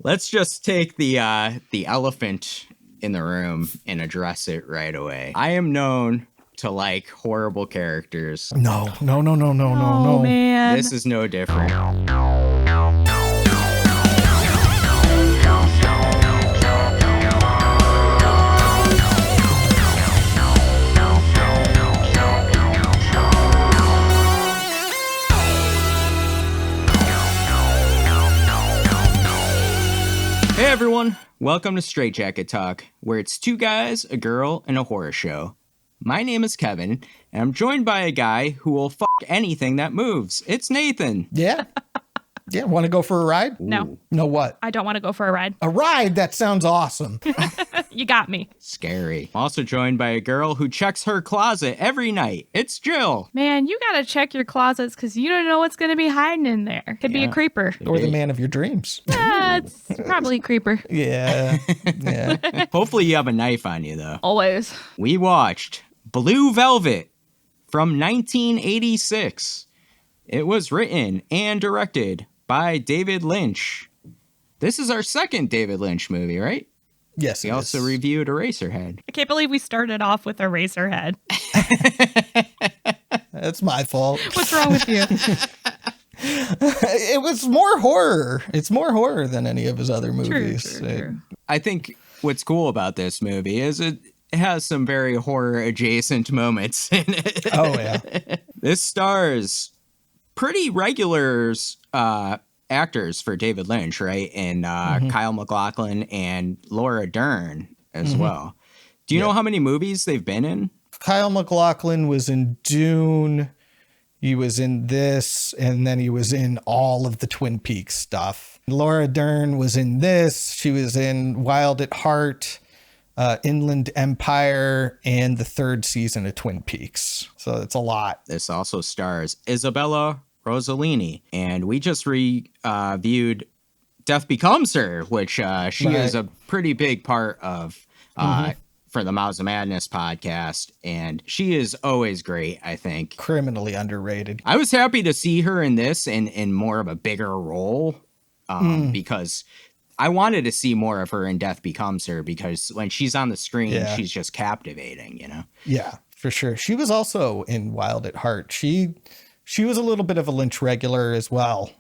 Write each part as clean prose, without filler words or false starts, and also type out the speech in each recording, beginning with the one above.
Let's just take the elephant in the room and address it right away. I am known to like horrible characters. No. Oh, man. This is no different. Hey everyone, welcome to Straight Jacket Talk, where it's two guys, a girl, and a horror show. My name is Kevin, and I'm joined by a guy who will fuck anything that moves. It's Nathan. Yeah. Yeah. Want to go for a ride? No. No what? I don't want to go for a ride. A ride? That sounds awesome. You got me. Scary. Also joined by a girl who checks her closet every night. It's Jill. Man, you got to check your closets because you don't know what's going to be hiding in there. Could be a creeper. Or the man of your dreams. It's probably a creeper. Yeah. Yeah. Hopefully you have a knife on you, though. Always. We watched Blue Velvet from 1986. It was written and directed by David Lynch. This is our second David Lynch movie, right? Yes. We also reviewed Eraserhead. I can't believe we started off with Eraserhead. That's my fault. What's wrong with you? It was more horror. It's more horror than any of his other movies. True. I think what's cool about this movie is it has some very horror adjacent moments in it. Oh, yeah. This stars pretty regular actors for David Lynch, right? And Kyle MacLachlan and Laura Dern as well. Do you know how many movies they've been in? Kyle MacLachlan was in Dune. He was in this, and then he was in all of the Twin Peaks stuff. Laura Dern was in this. She was in Wild at Heart, Inland Empire, and the third season of Twin Peaks. So it's a lot. This also stars Isabella Rossellini, and we just reviewed Death Becomes Her, which she is a pretty big part of for the Mouths of Madness podcast, and she is always great, I think. Criminally underrated. I was happy to see her in this in more of a bigger role because I wanted to see more of her in Death Becomes Her, because when she's on the screen, she's just captivating, you know? Yeah, for sure. She was also in Wild at Heart. She was a little bit of a Lynch regular as well.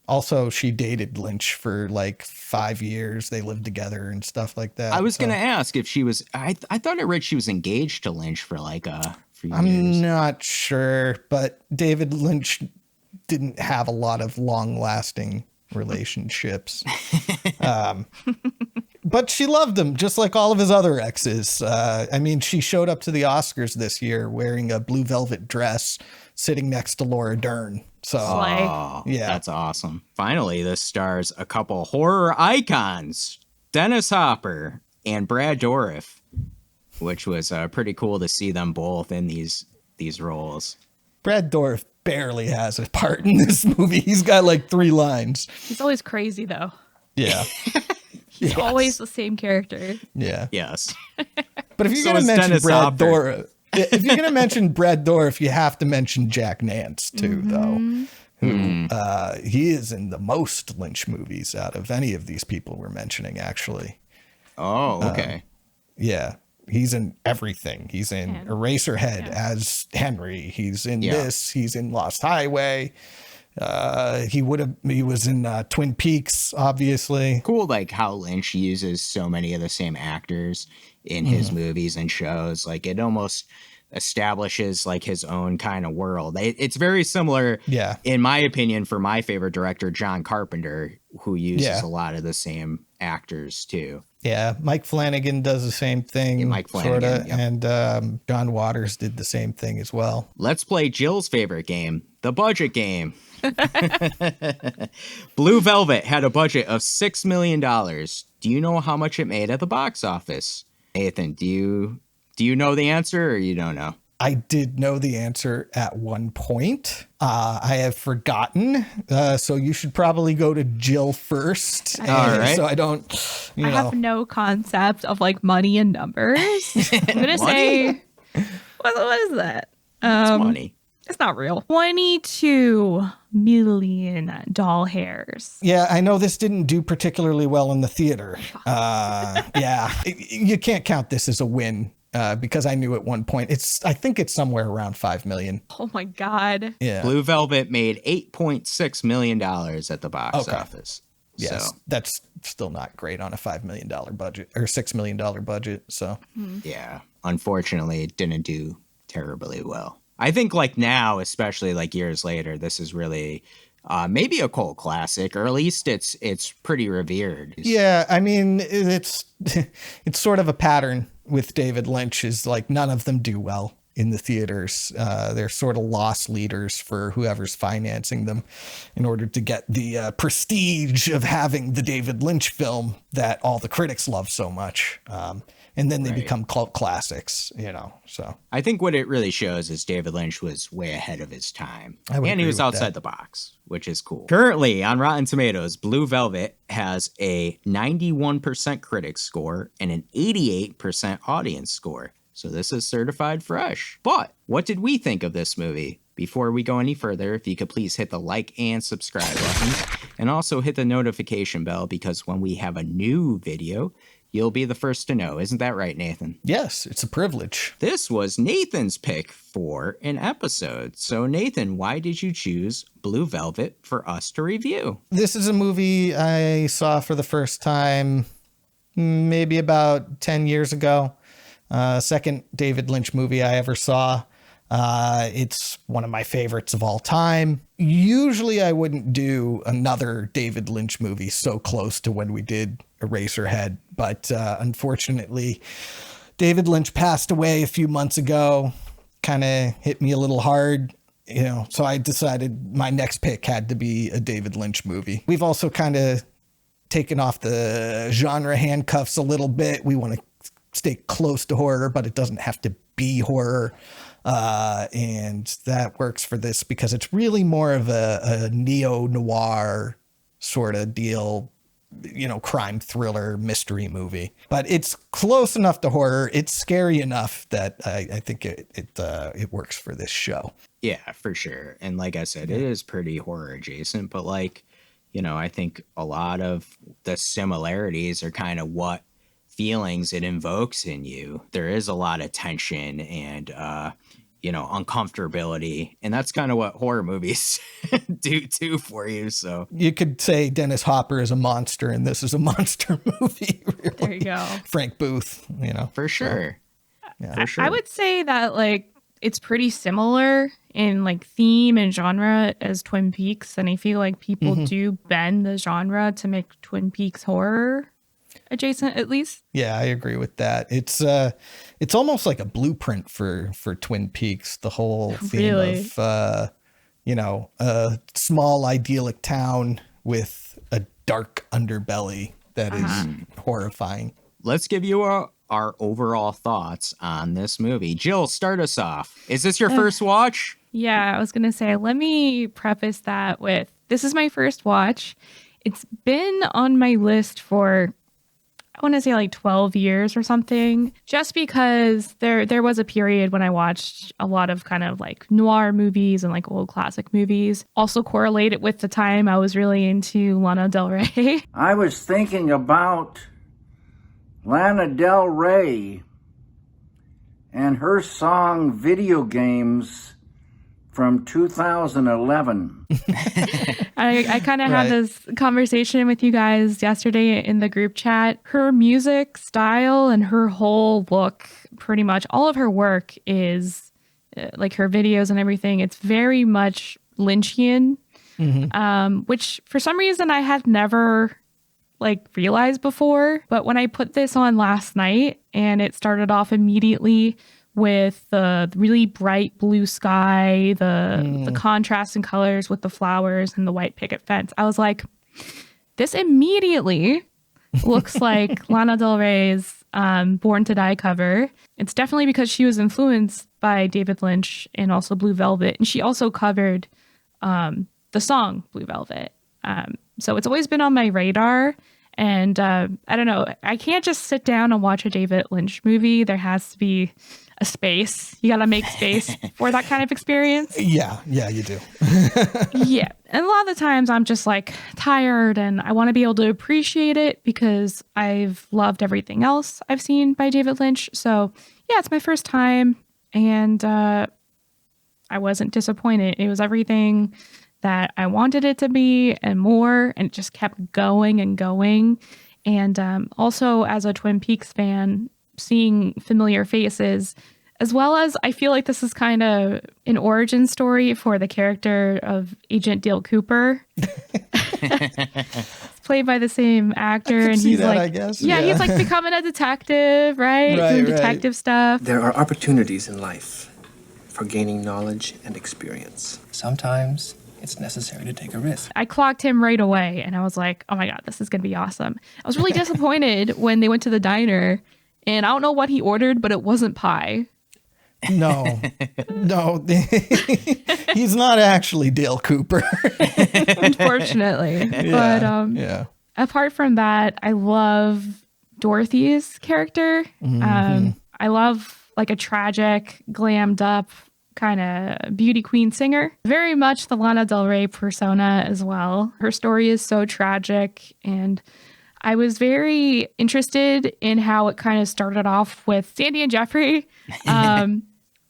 Also, she dated Lynch for like 5 years. They lived together and stuff like that. I was going to ask if she was, I thought I read she was engaged to Lynch for like a few years. I'm not sure, but David Lynch didn't have a lot of long lasting relationships. But she loved him, just like all of his other exes. I mean, she showed up to the Oscars this year wearing a blue velvet dress, sitting next to Laura Dern. So, yeah, that's awesome. Finally, this stars a couple horror icons, Dennis Hopper and Brad Dourif, which was pretty cool to see them both in these roles. Brad Dourif barely has a part in this movie. He's got like 3 lines. He's always crazy, though. Yeah. He's always the same character. Yeah. Yes. But if you're going to mention Brad Dourif, if you're going to mention Brad Dourif, you have to mention Jack Nance too, though. Who he is in the most Lynch movies out of any of these people we're mentioning, actually. Oh, okay. Yeah. He's in everything. He's in Eraserhead as Henry. He's in this. He's in Lost Highway. He was in Twin Peaks, obviously. Cool, like how Lynch uses so many of the same actors in his movies and shows. Like it almost establishes like his own kind of world. It's very similar, in my opinion, for my favorite director, John Carpenter, who uses a lot of the same actors too. Yeah, Mike Flanagan does the same thing, Mike Flanagan, and John Waters did the same thing as well. Let's play Jill's favorite game, the budget game. Blue Velvet had a budget of $6 million. Do you know how much it made at the box office? Nathan, do you know the answer, or you don't know? I did know the answer at one point. I have forgotten. So you should probably go to Jill first. All right. So I don't, I have no concept of like money and numbers. I'm going to say, what is that? It's money. It's not real. 22 million doll hairs. Yeah, I know this didn't do particularly well in the theater. Yeah, you can't count this as a win. Because I knew at one point I think it's somewhere around 5 million. Oh my God. Yeah. Blue Velvet made $8.6 million at the box office. Yes, so. That's still not great on a $5 million budget or $6 million budget. So yeah, unfortunately, it didn't do terribly well. I think like now, especially like years later, this is really maybe a cult classic, or at least it's pretty revered. Yeah, I mean, it's sort of a pattern with David Lynch, is like none of them do well in the theaters. They're sort of loss leaders for whoever's financing them in order to get the prestige of having the David Lynch film that all the critics love so much. And then they become cult classics, so. I think what it really shows is David Lynch was way ahead of his time. And he was outside the box, which is cool. Currently, on Rotten Tomatoes, Blue Velvet has a 91% critic score and an 88% audience score. So this is certified fresh. But what did we think of this movie? Before we go any further, if you could please hit the like and subscribe buttons, and also hit the notification bell, because when we have a new video, you'll be the first to know. Isn't that right, Nathan? Yes, it's a privilege. This was Nathan's pick for an episode. So, Nathan, why did you choose Blue Velvet for us to review? This is a movie I saw for the first time maybe about 10 years ago. Second David Lynch movie I ever saw. It's one of my favorites of all time. Usually I wouldn't do another David Lynch movie so close to when we did Eraserhead, but unfortunately David Lynch passed away a few months ago. Kind of hit me a little hard, so I decided my next pick had to be a David Lynch movie. We've also kind of taken off the genre handcuffs a little bit. We want to stay close to horror, but it doesn't have to be horror. And that works for this because it's really more of a neo-noir sort of deal, crime thriller mystery movie. But it's close enough to horror. It's scary enough that I think it works for this show. Yeah, for sure. And like I said, it is pretty horror adjacent, but I think a lot of the similarities are kind of what feelings it invokes in you. There is a lot of tension and uncomfortability, and that's kind of what horror movies do for you. So you could say Dennis Hopper is a monster and this is a monster movie, really. There you go. Frank Booth, for sure. For sure. I would say that it's pretty similar in theme and genre as Twin Peaks, and I feel like people do bend the genre to make Twin Peaks horror adjacent, at least. Yeah, I agree with that. It's almost like a blueprint for Twin Peaks, the whole theme of a small idyllic town with a dark underbelly that is horrifying. Let's give you our overall thoughts on this movie. Jill, start us off. Is this your first watch? Yeah, I was gonna say, let me preface that with, this is my first watch. It's been on my list for, I want to say 12 years or something, just because there was a period when I watched a lot of kind of noir movies and old classic movies. Also correlated with the time I was really into Lana Del Rey. I was thinking about Lana Del Rey and her song Video Games from 2011. I kind of had this conversation with you guys yesterday in the group chat. Her music style and her whole look, pretty much all of her work is her videos and everything. It's very much Lynchian, which for some reason I had never realized before. But when I put this on last night and it started off immediately with the really bright blue sky, the contrast in colors with the flowers and the white picket fence, I was like, this immediately looks like Lana Del Rey's Born to Die cover. It's definitely because she was influenced by David Lynch and also Blue Velvet. And she also covered the song Blue Velvet. So it's always been on my radar. And I don't know, I can't just sit down and watch a David Lynch movie. There has to be a space. You got to make space for that kind of experience. Yeah, you do. Yeah. And a lot of the times I'm just like tired and I want to be able to appreciate it because I've loved everything else I've seen by David Lynch. So yeah, it's my first time and I wasn't disappointed. It was everything that I wanted it to be and more, and it just kept going and going. And also as a Twin Peaks fan, seeing familiar faces, as well as I feel like this is kind of an origin story for the character of Agent Dale Cooper. It's played by the same actor, and he's that, like, I guess. Yeah, he's like becoming a detective, right? Doing detective stuff. There are opportunities in life for gaining knowledge and experience. Sometimes it's necessary to take a risk. I clocked him right away, and I was like, oh my God, this is going to be awesome. I was really disappointed when they went to the diner, and I don't know what he ordered, but it wasn't pie. No, he's not actually Dale Cooper. Unfortunately. But apart from that, I love Dorothy's character. I love like a tragic, glammed up kind of beauty queen singer. Very much the Lana Del Rey persona as well. Her story is so tragic, and I was very interested in how it kind of started off with Sandy and Jeffrey.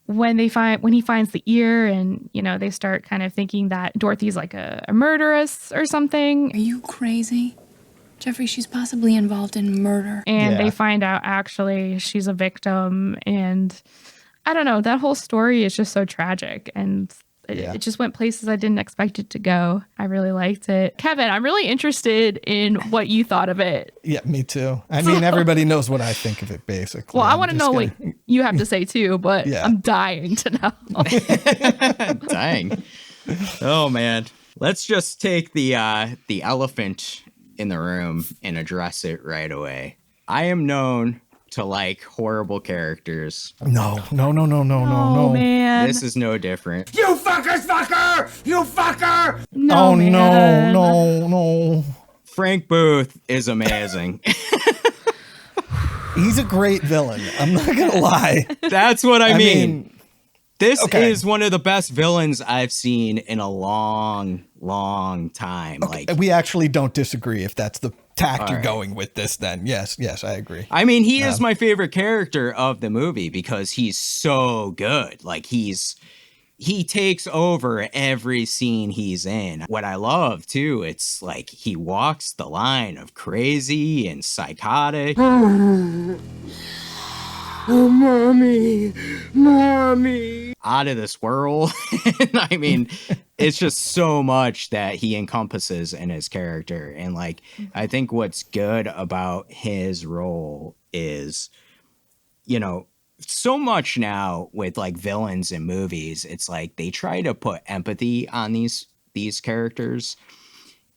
When he finds the ear, and they start kind of thinking that Dorothy's like a murderess or something. Are you crazy? Jeffrey, she's possibly involved in murder. And they find out actually she's a victim, and I don't know, that whole story is just so tragic, and it just went places I didn't expect it to go. I really liked it. Kevin, I'm really interested in what you thought of it. Yeah, me too. I mean, everybody knows what I think of it, basically. Well, I want to know what you have to say too, but I'm dying to know. Dying. Oh, man. Let's just take the elephant in the room and address it right away. I am known to like horrible characters. No, man. This is no different. You fucker! You fucker! No, man. No. Frank Booth is amazing. He's a great villain. I'm not gonna lie. That's what I mean. This okay. is one of the best villains I've seen in a long time. Okay, Like, we actually don't disagree if that's the tact you're going with this, then. Yes, I agree. I mean, he is my favorite character of the movie because he's so good. Like, he takes over every scene he's in. What I love, too, it's like he walks the line of crazy and psychotic. Oh, mommy. Out of this world. I mean, it's just so much that he encompasses in his character. And like, I think what's good about his role is, so much now with like villains in movies, it's like they try to put empathy on these characters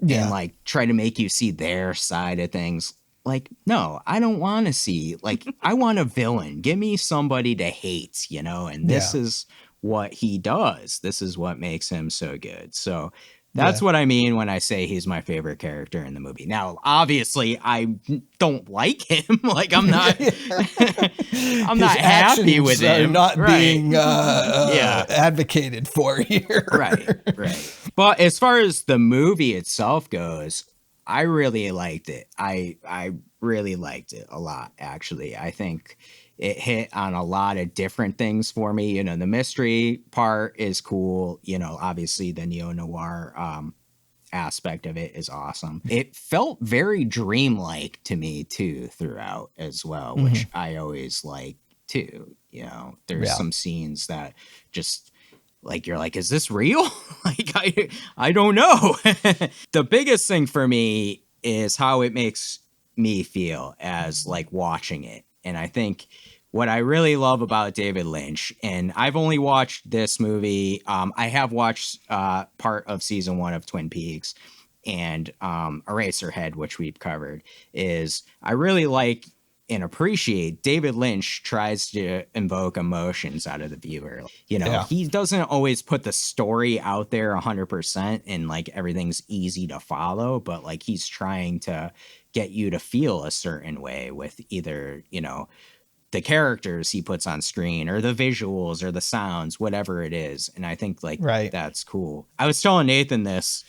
and like try to make you see their side of things. Like, no, I don't want to see, like, I want a villain. Give me somebody to hate, and this is what he does. This is what makes him so good. So that's what I mean when I say he's my favorite character in the movie. Now, obviously, I don't like him. Like, I'm not I'm not happy with him. Not being advocated for here. Right. But as far as the movie itself goes, I really liked it. I really liked it a lot, actually. I think it hit on a lot of different things for me. The mystery part is cool. Obviously the neo-noir aspect of it is awesome. It felt very dreamlike to me, too, throughout as well, which I always like, too. There's some scenes that just... like, you're like, is this real? Like, I don't know. The biggest thing for me is how it makes me feel as like watching it. And I think what I really love about David Lynch, and I've only watched this movie. I have watched part of season 1 of Twin Peaks and Eraserhead, which we've covered, is I really like and appreciate David Lynch tries to invoke emotions out of the viewer. He doesn't always put the story out there 100% and like everything's easy to follow, but like he's trying to get you to feel a certain way with either, the characters he puts on screen or the visuals or the sounds, whatever it is. And I think like that's cool. I was telling Nathan this.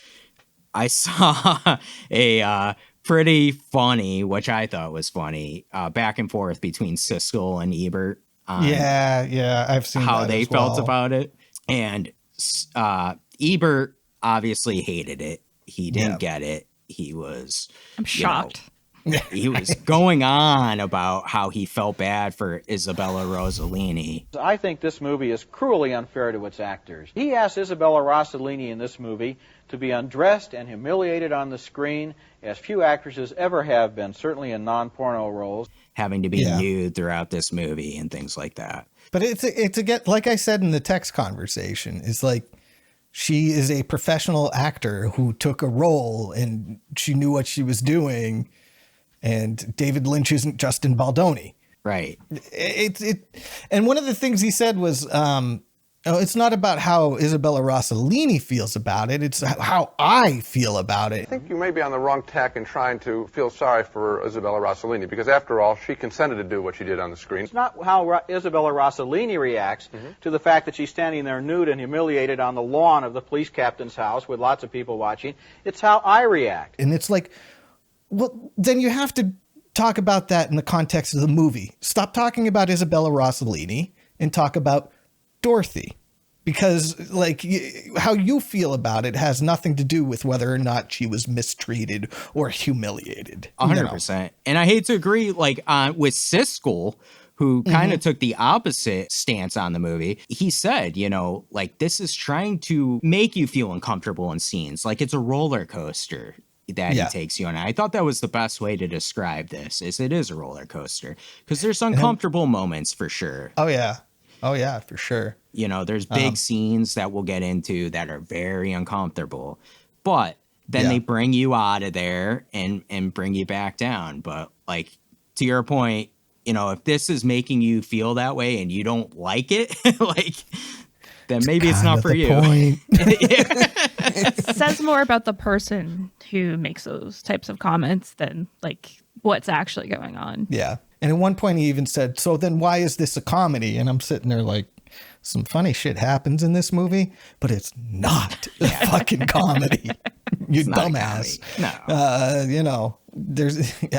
I saw a pretty funny, which I thought was funny, back and forth between Siskel and Ebert. I've seen how they felt about it. And Ebert obviously hated it. He didn't get it. He was... I'm shocked. He was going on about how he felt bad for Isabella Rossellini. I think this movie is cruelly unfair to its actors. He asked Isabella Rossellini in this movie to be undressed and humiliated on the screen as few actresses ever have been, certainly in non-porno roles. Having to be nude throughout this movie and things like that. But it's again, like I said in the text conversation, it's like she is a professional actor who took a role and she knew what she was doing. And David Lynch isn't Justin Baldoni. Right. And one of the things he said was, it's not about how Isabella Rossellini feels about it. It's how I feel about it. I think you may be on the wrong tack in trying to feel sorry for Isabella Rossellini, because after all, she consented to do what she did on the screen. It's not how Isabella Rossellini reacts to the fact that she's standing there nude and humiliated on the lawn of the police captain's house with lots of people watching. It's how I react. And it's like, well, then you have to talk about that in the context of the movie. Stop talking about Isabella Rossellini and talk about Dorothy, because like how you feel about it has nothing to do with whether or not she was mistreated or humiliated. 100%. And I hate to agree, like with Siskel, who kind of took the opposite stance on the movie. He said, you know, like this is trying to make you feel uncomfortable in scenes. Like it's a roller coaster that he takes you on. I thought that was the best way to describe this, is it is a roller coaster, because there's uncomfortable moments for sure. Oh yeah, for sure. You know, there's big scenes that we'll get into that are very uncomfortable, but then they bring you out of there and bring you back down. But like, to your point, you know, if this is making you feel that way and you don't like it, like, then maybe it's not for you. It says more about the person who makes those types of comments than like what's actually going on. Yeah. And at one point he even said, so then why is this a comedy? And I'm sitting there like, some funny shit happens in this movie, but it's not a fucking comedy. You dumbass. No. You know,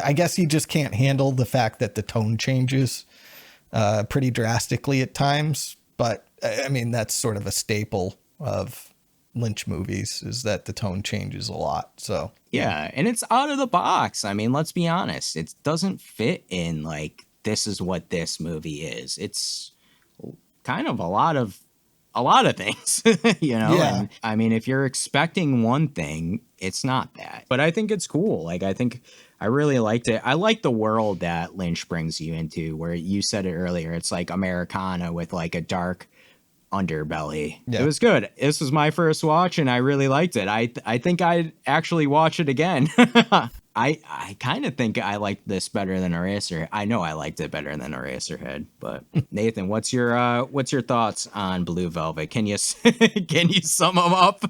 I guess he just can't handle the fact that the tone changes pretty drastically at times. But I mean, that's sort of a staple of Lynch movies, is that the tone changes a lot. So yeah, and it's out of the box. I mean, let's be honest, it doesn't fit in like this is what this movie is. It's kind of a lot of things, you know. And I mean, if you're expecting one thing, it's not that. But I think it's cool. Like, I really liked it. I like the world that Lynch brings you into, where you said it earlier, it's like Americana with like a dark underbelly. It was good. This was my first watch and I really liked it. I think I'd actually watch it again. I kind of think I liked this better than Eraserhead. I know I liked it better than Eraserhead, but Nathan, what's your thoughts on Blue Velvet? Can you sum them up?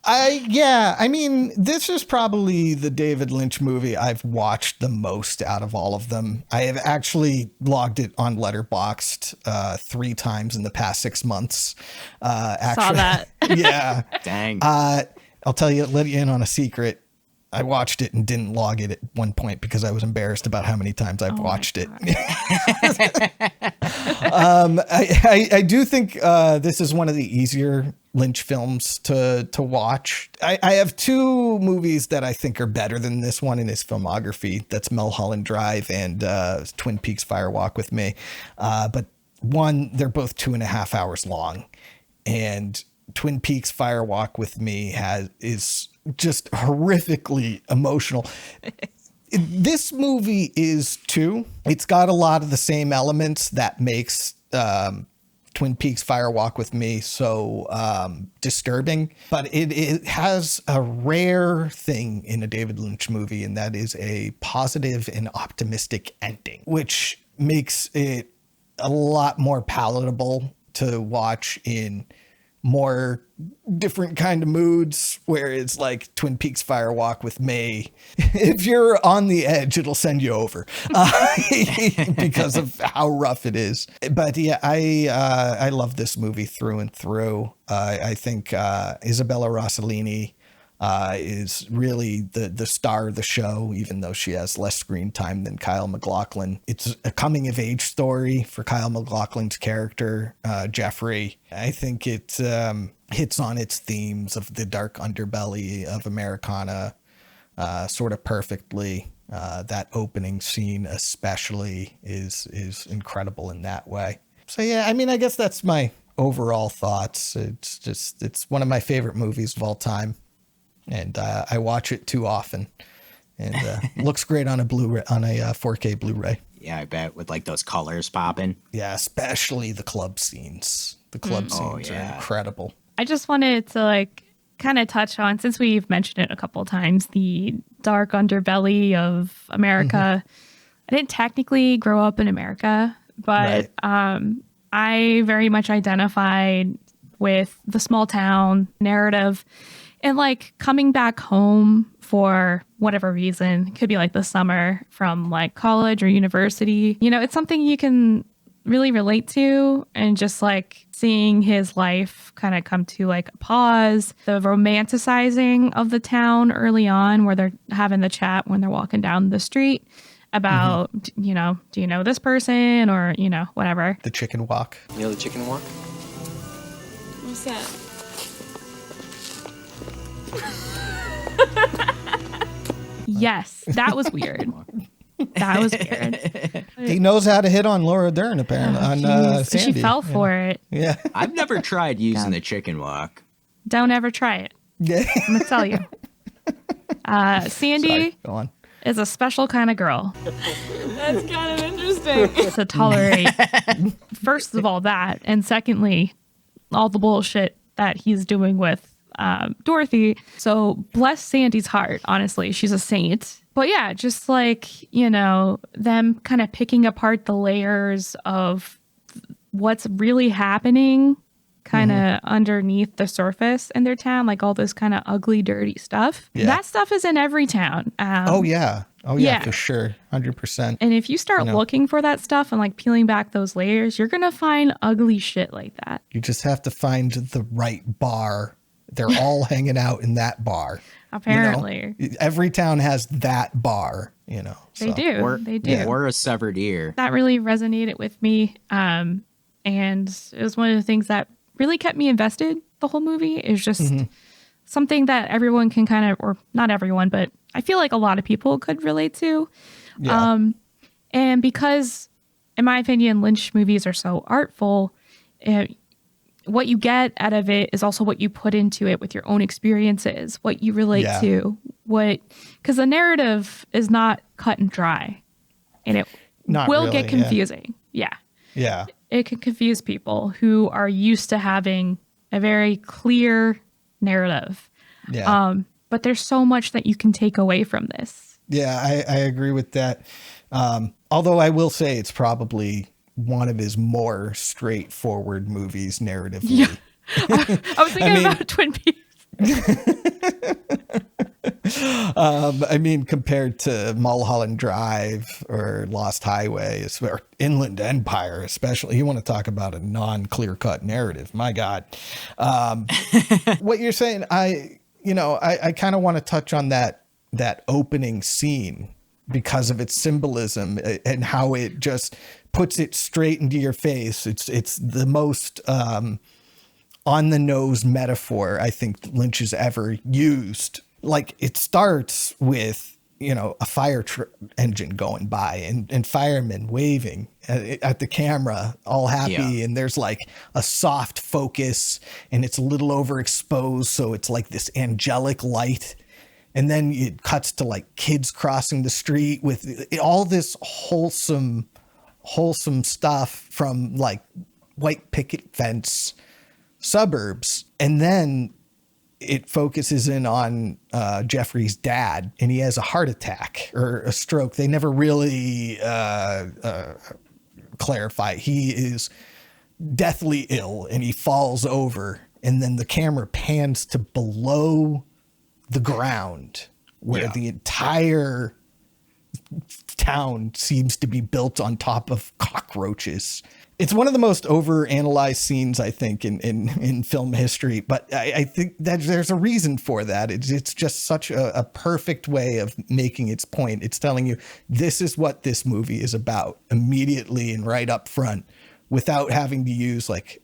I mean, this is probably the David Lynch movie I've watched the most out of all of them. I have actually logged it on Letterboxd 3 times in the past 6 months. Actually, saw that. Yeah. Dang. I'll let you in on a secret. I watched it and didn't log it at one point because I was embarrassed about how many times I've watched it. I do think this is one of the easier Lynch films to watch. I have 2 movies that I think are better than this one in his filmography. That's Mulholland Drive and Twin Peaks Fire Walk with Me. But one, they're both 2.5 hours long. And Twin Peaks Fire Walk with Me is just horrifically emotional. This movie is too. It's got a lot of the same elements that makes Twin Peaks Fire Walk with Me so disturbing, but it has a rare thing in a David Lynch movie, and that is a positive and optimistic ending, which makes it a lot more palatable to watch in more different kind of moods where it's like Twin Peaks Fire Walk with May. If you're on the edge, it'll send you over because of how rough it is. But yeah, I love this movie through and through. I think Isabella Rossellini is really the star of the show, even though she has less screen time than Kyle MacLachlan. It's a coming of age story for Kyle MacLachlan's character, Jeffrey. I think it hits on its themes of the dark underbelly of Americana sort of perfectly. That opening scene especially is incredible in that way. So yeah, I mean, I guess that's my overall thoughts. It's one of my favorite movies of all time. And I watch it too often, and looks great on a 4K Blu-ray. Yeah, I bet, with like those colors popping. Yeah, especially the club scenes. The club scenes are incredible. I just wanted to like kind of touch on, since we've mentioned it a couple of times, the dark underbelly of America. I didn't technically grow up in America, but I very much identified with the small town narrative. And like coming back home for whatever reason, it could be like the summer from like college or university, you know, it's something you can really relate to, and just like seeing his life kind of come to like a pause, the romanticizing of the town early on where they're having the chat when they're walking down the street about, you know, do you know this person, or, you know, whatever. The chicken walk. You know the chicken walk? What's that? Yes, that was weird. That was weird. He knows how to hit on Laura Dern, apparently. On Sandy. She fell for it. Yeah. I've never tried using the chicken walk. Don't ever try it. Yeah. I'm gonna tell you. Sandy Sorry, go on. is a special kind of girl That's kind of interesting. to tolerate. First of all, that, and secondly, all the bullshit that he's doing with Dorothy. So bless Sandy's heart, honestly, she's a saint. But yeah, just like, you know, them kind of picking apart the layers of what's really happening kind of underneath the surface in their town, like all this kind of ugly, dirty stuff. Yeah. That stuff is in every town. Oh yeah, for sure, 100%. And if you start looking for that stuff and like peeling back those layers, you're gonna find ugly shit like that. You just have to find the right bar. They're all hanging out in that bar. Apparently. You know? Every town has that bar, you know. So. They do. They do. Yeah. Or a severed ear. That really resonated with me. And it was one of the things that really kept me invested the whole movie. Is just something that everyone can kind of, or not everyone, but I feel like a lot of people could relate to. Yeah. And because, in my opinion, Lynch movies are so artful, what you get out of it is also what you put into it with your own experiences, what you relate to, because the narrative is not cut and dry, and it will get confusing. Yeah. It can confuse people who are used to having a very clear narrative. Yeah. But there's so much that you can take away from this. Yeah, I agree with that. Although I will say it's probably one of his more straightforward movies narratively. Yeah. I was thinking about Twin Peaks. I mean, compared to Mulholland Drive or Lost Highway, or Inland Empire, especially, you want to talk about a non-clear-cut narrative. My God. What you're saying, I kind of want to touch on that opening scene because of its symbolism and how it just puts it straight into your face. It's the most on the nose metaphor I think Lynch has ever used. Like, it starts with, a fire engine going by and firemen waving at the camera, all happy. Yeah. And there's like a soft focus and it's a little overexposed. So it's like this angelic light. And then it cuts to like kids crossing the street with all this wholesome stuff from like white picket fence suburbs. And then it focuses in on Jeffrey's dad, and he has a heart attack or a stroke. They never really clarify. He is deathly ill and he falls over and then the camera pans to below the ground where the entire town seems to be built on top of cockroaches. It's one of the most overanalyzed scenes, I think, in film history. But I think that there's a reason for that. It's just such a perfect way of making its point. It's telling you this is what this movie is about immediately and right up front, without having to use like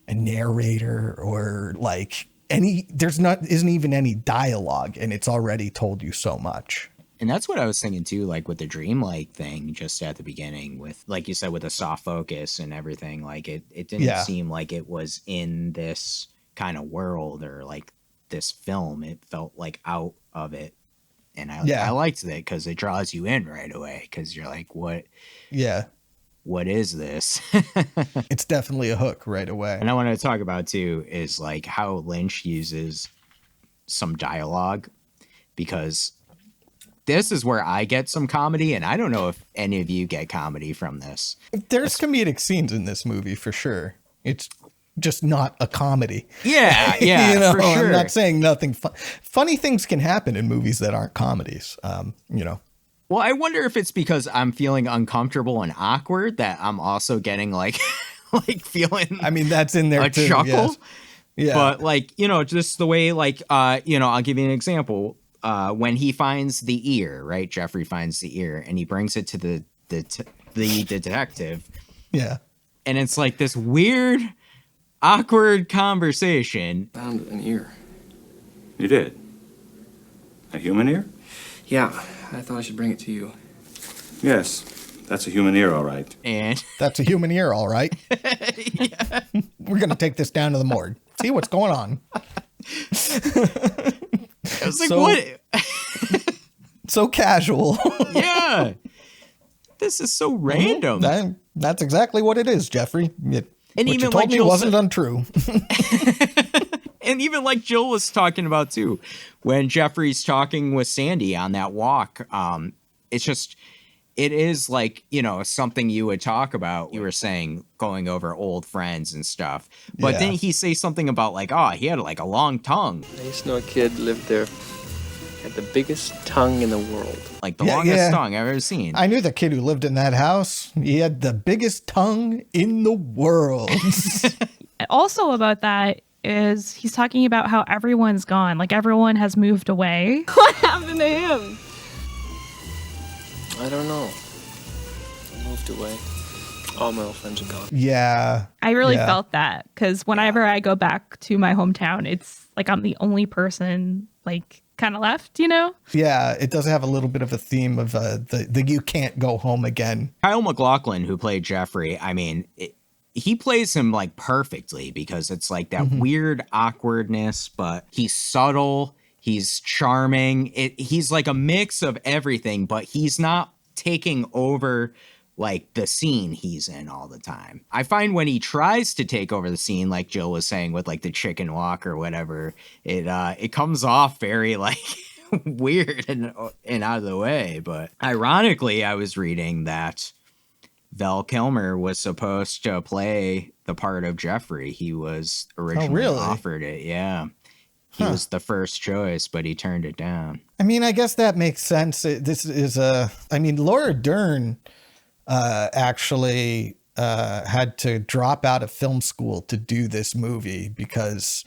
a narrator or like isn't even any dialogue, and it's already told you so much. And that's what I was thinking too, like with the dreamlike thing just at the beginning, with, like you said, with a soft focus and everything. Like it didn't seem like it was in this kind of world or like this film. It felt like out of it. And I liked it because it draws you in right away, because you're like, what is this? It's definitely a hook right away. And I wanted to talk about too is like how Lynch uses some dialogue, because this is where I get some comedy, and I don't know if any of you get comedy from this. There's comedic scenes in this movie for sure. It's just not a comedy. Yeah, for sure. I'm not saying nothing. Funny things can happen in movies that aren't comedies. Well, I wonder if it's because I'm feeling uncomfortable and awkward that I'm also getting like feeling. I mean, that's in there too. Chuckle. Yes. Yeah, but like, just the way I'll give you an example. When he finds the ear, right? Jeffrey finds the ear and he brings it to the detective. Yeah. And it's like this weird, awkward conversation. Found an ear. You did? A human ear? Yeah, I thought I should bring it to you. Yes, that's a human ear, all right. And that's a human ear, all right. We're going to take this down to the morgue. See what's going on. I was like, what? So casual. Yeah. This is so random. That's exactly what it is, Jeffrey. What even you told like me Jill wasn't untrue. And even like Jill was talking about too, when Jeffrey's talking with Sandy on that walk, it is like, something you would talk about. You were saying going over old friends and stuff. But then he says something about like, he had like a long tongue. I used to know a kid lived there, had the biggest tongue in the world. Like the longest tongue I've ever seen. I knew the kid who lived in that house. He had the biggest tongue in the world. Also about that is he's talking about how everyone's gone. Like everyone has moved away. What happened to him? I don't know. I moved away. All my old friends are gone. Yeah. I really felt that because whenever I go back to my hometown, it's like I'm the only person like kind of left, Yeah, it does have a little bit of a theme of the you can't go home again. Kyle MacLachlan, who played Jeffrey, I mean, he plays him like perfectly, because it's like that weird awkwardness, but he's subtle. He's charming. He's like a mix of everything, but he's not taking over like the scene he's in all the time. I find when he tries to take over the scene, like Jill was saying with like the chicken walk or whatever, it comes off very like weird and out of the way. But ironically, I was reading that Val Kilmer was supposed to play the part of Jeffrey. He was originally offered it. Yeah. He was the first choice, but he turned it down. I mean, I guess that makes sense. This is Laura Dern actually had to drop out of film school to do this movie because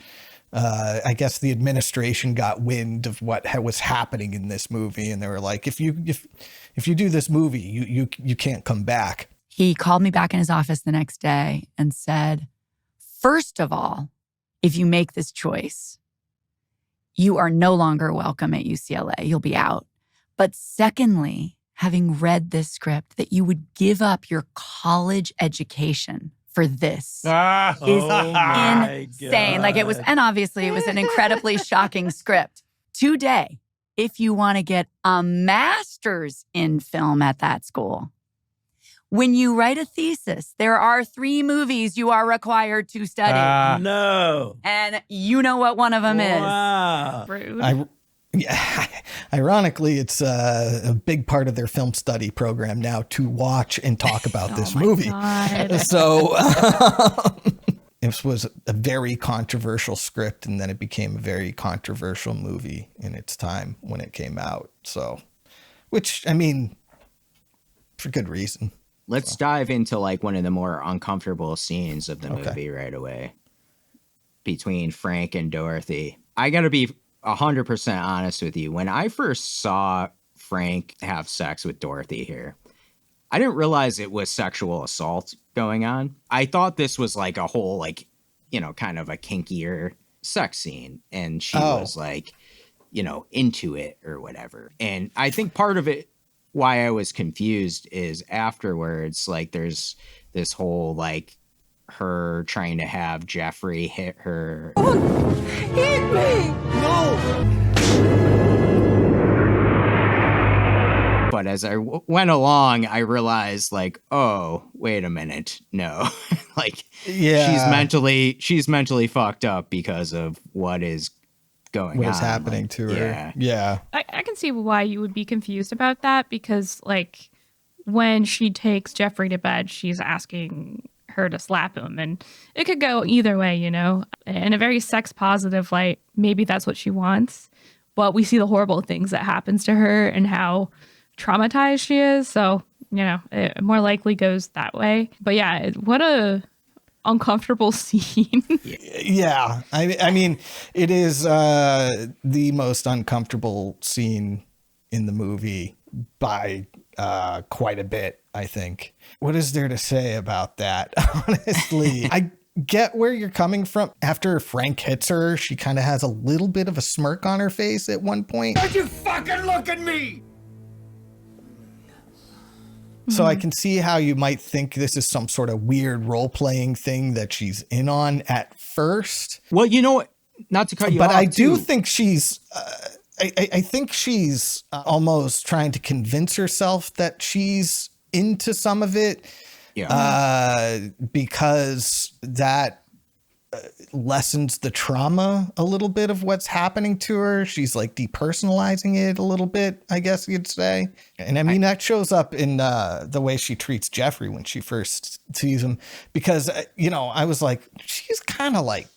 I guess the administration got wind of what was happening in this movie, and they were like, if you do this movie, you can't come back. He called me back in his office the next day and said, first of all, if you make this choice, you are no longer welcome at UCLA. You'll be out. But secondly, having read this script, that you would give up your college education for this is insane. Like it was, and obviously it was an incredibly shocking script. Today, if you want to get a master's in film at that school, when you write a thesis, there are 3 movies you are required to study. No. And you know what one of them is. Rude. Ironically, it's a big part of their film study program now to watch and talk about this movie. God. So It was a very controversial script, and then it became a very controversial movie in its time when it came out. So, which, I mean, for good reason. Let's dive into like one of the more uncomfortable scenes of the movie right away. Between Frank and Dorothy. I got to be 100% honest with you. When I first saw Frank have sex with Dorothy here, I didn't realize it was sexual assault going on. I thought this was like a whole, like, you know, kind of a kinkier sex scene. And she was like, you know, into it or whatever. And I think part of it, why I was confused, is afterwards, like, there's this whole, like, her trying to have Jeffrey hit her. Hit me! No! But as I went along, I realized, like, oh, wait a minute, no, like, she's mentally fucked up because of what is going on. What is happening to her? Yeah. I can see why you would be confused about that, because, like, when she takes Jeffrey to bed, she's asking her to slap him, and it could go either way, you know. In a very sex positive light, maybe that's what she wants, but we see the horrible things that happens to her and how traumatized she is, so, you know, it more likely goes that way. But yeah, what a uncomfortable scene. Yeah, I mean, it is the most uncomfortable scene in the movie by quite a bit, I think. What is there to say about that? Honestly, I get where you're coming from. After Frank hits her, she kind of has a little bit of a smirk on her face at one point. Don't you fucking look at me! So I can see how you might think this is some sort of weird role-playing thing that she's in on at first. Well, you know what? Not to cut you off, but I do think she's... I think she's almost trying to convince herself that she's into some of it. Yeah. Because that lessens the trauma a little bit of what's happening to her. She's like depersonalizing it a little bit, I guess you'd say. And I mean, that shows up in the way she treats Jeffrey when she first sees him, because, you know, I was like, she's kind of like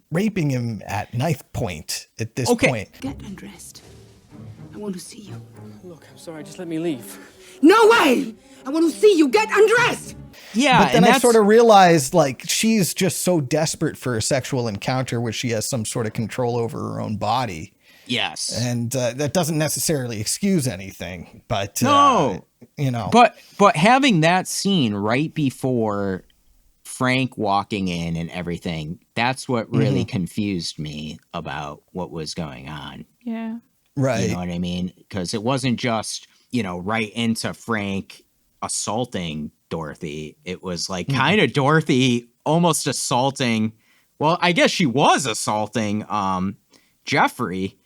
raping him at knife point at this point. Get undressed. I want to see you. Look, I'm sorry, just let me leave. No way! I want to see you get undressed! Yeah, but then I sort of realized, like, she's just so desperate for a sexual encounter where she has some sort of control over her own body. Yes. And that doesn't necessarily excuse anything, but, no, you know. But having that scene right before Frank walking in and everything, that's what really confused me about what was going on. Yeah. Right. You know what I mean? Because it wasn't just, you know, right into Frank assaulting Dorothy. It was like kind of Dorothy almost assaulting. Well, I guess she was assaulting Jeffrey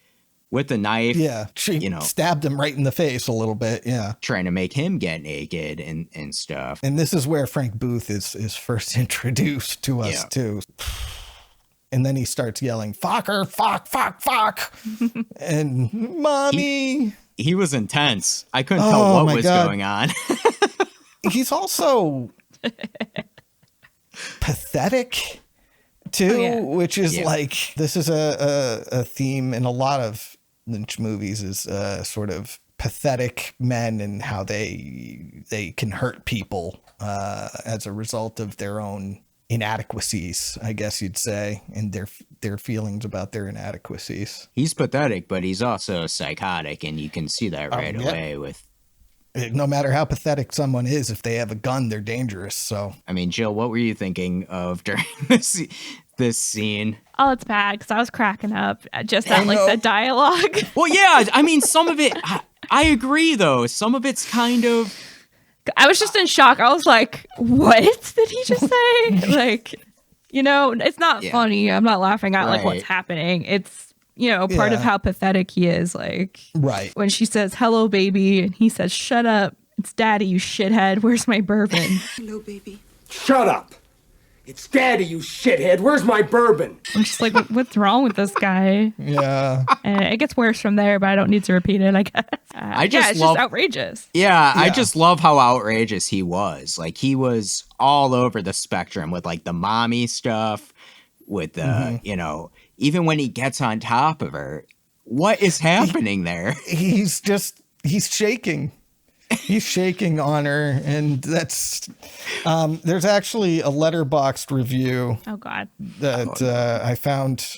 with a knife. Yeah. She stabbed him right in the face a little bit. Yeah. Trying to make him get naked and stuff. And this is where Frank Booth is first introduced to us too. And then he starts yelling, "Fuck her, fuck, fuck, fuck." And mommy. He was intense. I couldn't tell what was going on. He's also pathetic too, which is like, this is a theme in a lot of Lynch movies, is sort of pathetic men and how they can hurt people as a result of their own inadequacies, I guess you'd say, and their feelings about their inadequacies. He's pathetic, but he's also psychotic, and you can see that right away with... No matter how pathetic someone is, if they have a gun, they're dangerous. So, I mean, Jill, what were you thinking of during this scene? Oh, it's bad because I was cracking up just at like the dialogue. Well, yeah, I mean, some of it, I agree, though. Some of it's kind of... I was just in shock. I was like, what did he just say? Like, you know, it's not funny. I'm not laughing at like what's happening. It's, you know, part of how pathetic he is. Like, when she says, "Hello, baby," and he says, "Shut up. It's daddy, you shithead. Where's my bourbon?" Hello, baby. Shut up. Get scatty, you shithead. Where's my bourbon? I'm just like, what's wrong with this guy? Yeah. It gets worse from there, but I don't need to repeat it, I guess. It's just outrageous. Yeah, I just love how outrageous he was. Like, he was all over the spectrum with, like, the mommy stuff, with the, you know, even when he gets on top of her, what is happening there? He's shaking. He's shaking on her, and that's there's actually a Letterboxd review. Oh God. That I found.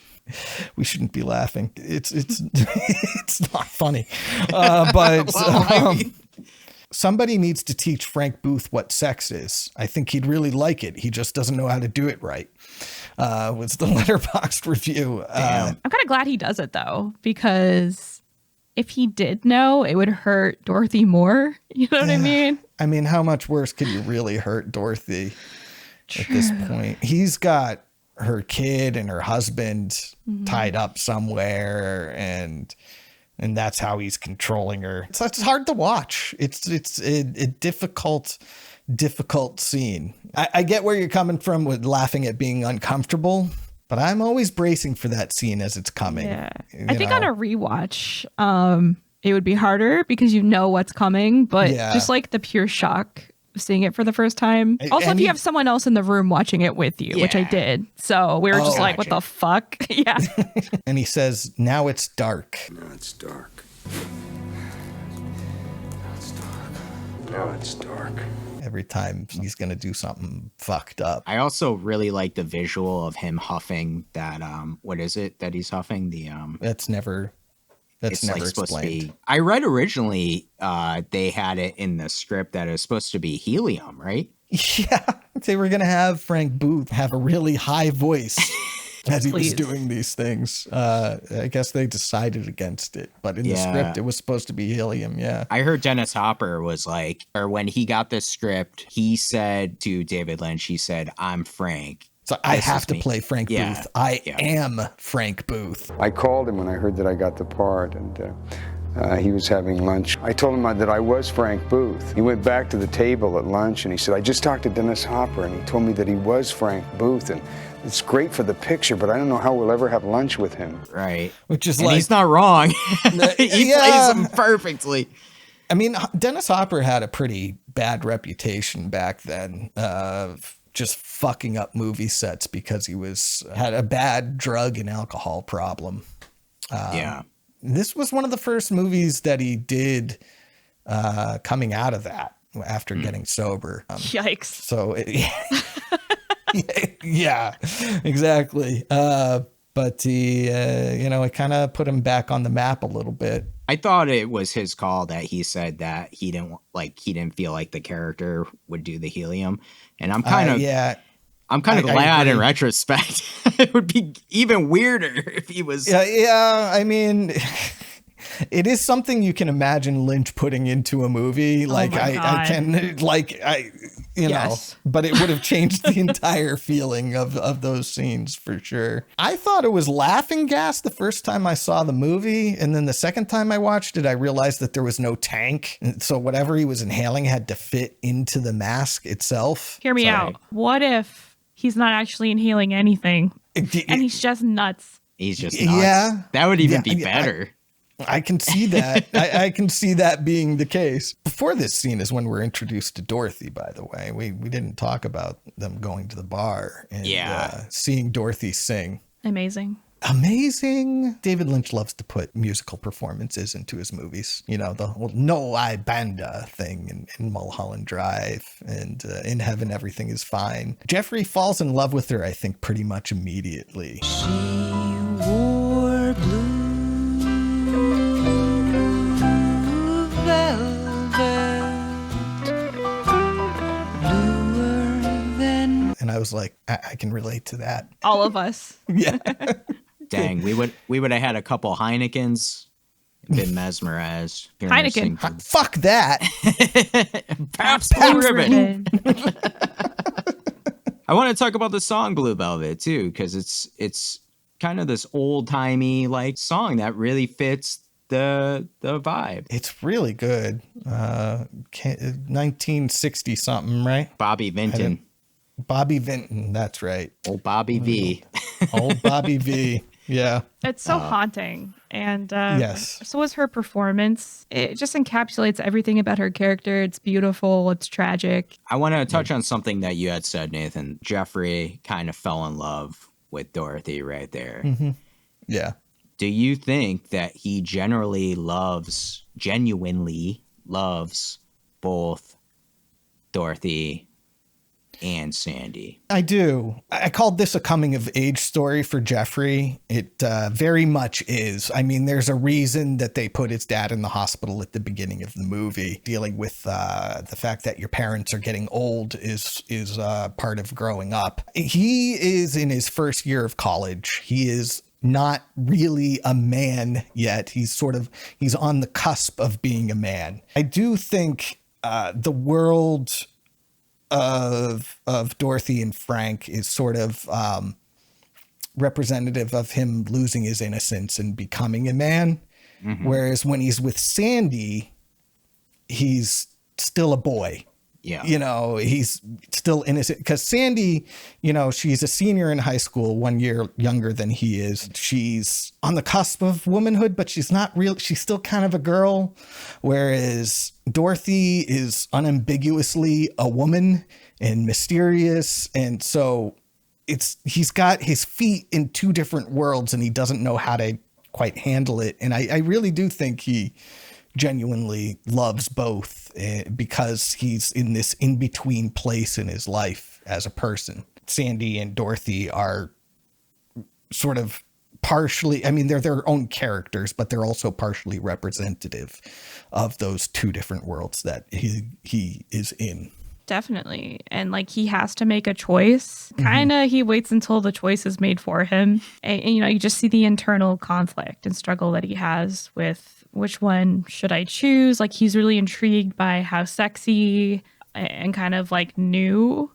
We shouldn't be laughing. It's it's not funny, but somebody needs to teach Frank Booth what sex is. I think he'd really like it. He just doesn't know how to do it right. Was the Letterboxd review. I'm kind of glad he does it though, because if he did know, it would hurt Dorothy more. You know what I mean? I mean, how much worse could you really hurt Dorothy at this point? He's got her kid and her husband tied up somewhere, and that's how he's controlling her. So it's hard to watch. It's a difficult scene. I get where you're coming from with laughing at being uncomfortable, but I'm always bracing for that scene as it's coming. Yeah. I think on a rewatch, it would be harder because you know what's coming, but just like the pure shock of seeing it for the first time. Also, if you have someone else in the room watching it with you, which I did. So we were just like, what the fuck? Yeah. And he says, now it's dark. Now it's dark. Now it's dark. Now it's dark. Every time he's going to do something fucked up. I also really like the visual of him huffing that, what is it that he's huffing? That's never explained. Supposed to be, I read originally they had it in the script that it was supposed to be helium, right? Yeah. They were going to have Frank Booth have a really high voice as he was doing these things. I guess they decided against it, but in the script, it was supposed to be helium. Yeah. I heard Dennis Hopper was like, or when he got the script, he said to David Lynch, he said, I'm Frank. So I have to play Frank Booth. I am Frank Booth. I called him when I heard that I got the part, and he was having lunch. I told him that I was Frank Booth. He went back to the table at lunch, and he said, I just talked to Dennis Hopper, and he told me that he was Frank Booth, and it's great for the picture, but I don't know how we'll ever have lunch with him. Right. Which is and he's not wrong. He plays him perfectly. I mean, Dennis Hopper had a pretty bad reputation back then of just fucking up movie sets because he had a bad drug and alcohol problem. This was one of the first movies that he did coming out of that after getting sober. Yikes. So, yeah, exactly. But he, it kind of put him back on the map a little bit. I thought it was his call that he said that he didn't feel like the character would do the helium. And I'm kind of glad in retrospect. It would be even weirder if he was. Yeah. I mean, it is something you can imagine Lynch putting into a movie. Like but it would have changed the entire feeling of those scenes for sure. I thought it was laughing gas the first time I saw the movie. And then the second time I watched it, I realized that there was no tank. And so whatever he was inhaling had to fit into the mask itself. Hear me out. What if he's not actually inhaling anything and he's just nuts? He's just nuts. Yeah. That would even be better. I can see that. I can see that being the case. Before this scene is when we're introduced to Dorothy, by the way. We didn't talk about them going to the bar and seeing Dorothy sing. Amazing. David Lynch loves to put musical performances into his movies. You know, the whole No I Banda thing in Mulholland Drive and In Heaven Everything is Fine. Jeffrey falls in love with her, I think, pretty much immediately. She wore blue and I was like, I can relate to that. All of us. Yeah. Dang, we would have had a couple Heinekens, been mesmerized. Heineken. Fuck that. Pabst Blue Ribbon. I want to talk about the song Blue Velvet too, because it's kind of this old timey like song that really fits the vibe. It's really good. 1960 something, right? Bobby Vinton. Bobby Vinton, that's right. Old Bobby V. Old Bobby V. Yeah. It's so haunting. And yes. So was her performance. It just encapsulates everything about her character. It's beautiful. It's tragic. I want to touch on something that you had said, Nathan. Jeffrey kind of fell in love with Dorothy right there. Mm-hmm. Yeah. Do you think that he genuinely loves both Dorothy and Sandy? I do. I called this a coming of age story for Jeffrey. It very much is. I mean, there's a reason that they put his dad in the hospital at the beginning of the movie. Dealing with the fact that your parents are getting old is part of growing up. He is in his first year of college. He is not really a man yet. He's on the cusp of being a man. I do think the world of Dorothy and Frank is sort of representative of him losing his innocence and becoming a man. Mm-hmm. Whereas when he's with Sandy, he's still a boy. Yeah. You know, he's still innocent because Sandy, you know, she's a senior in high school, 1 year younger than he is. She's on the cusp of womanhood, but she's not real. She's still kind of a girl. Whereas Dorothy is unambiguously a woman and mysterious. And so he's got his feet in two different worlds and he doesn't know how to quite handle it. And I really do think he genuinely loves both because he's in this in-between place in his life as a person. Sandy and Dorothy are sort of partially, I mean, they're their own characters, but they're also partially representative of those two different worlds that he is in. Definitely. And like he has to make a choice. Kind of he waits until the choice is made for him. And, you know, you just see the internal conflict and struggle that he has with which one should I choose? Like he's really intrigued by how sexy and kind of like new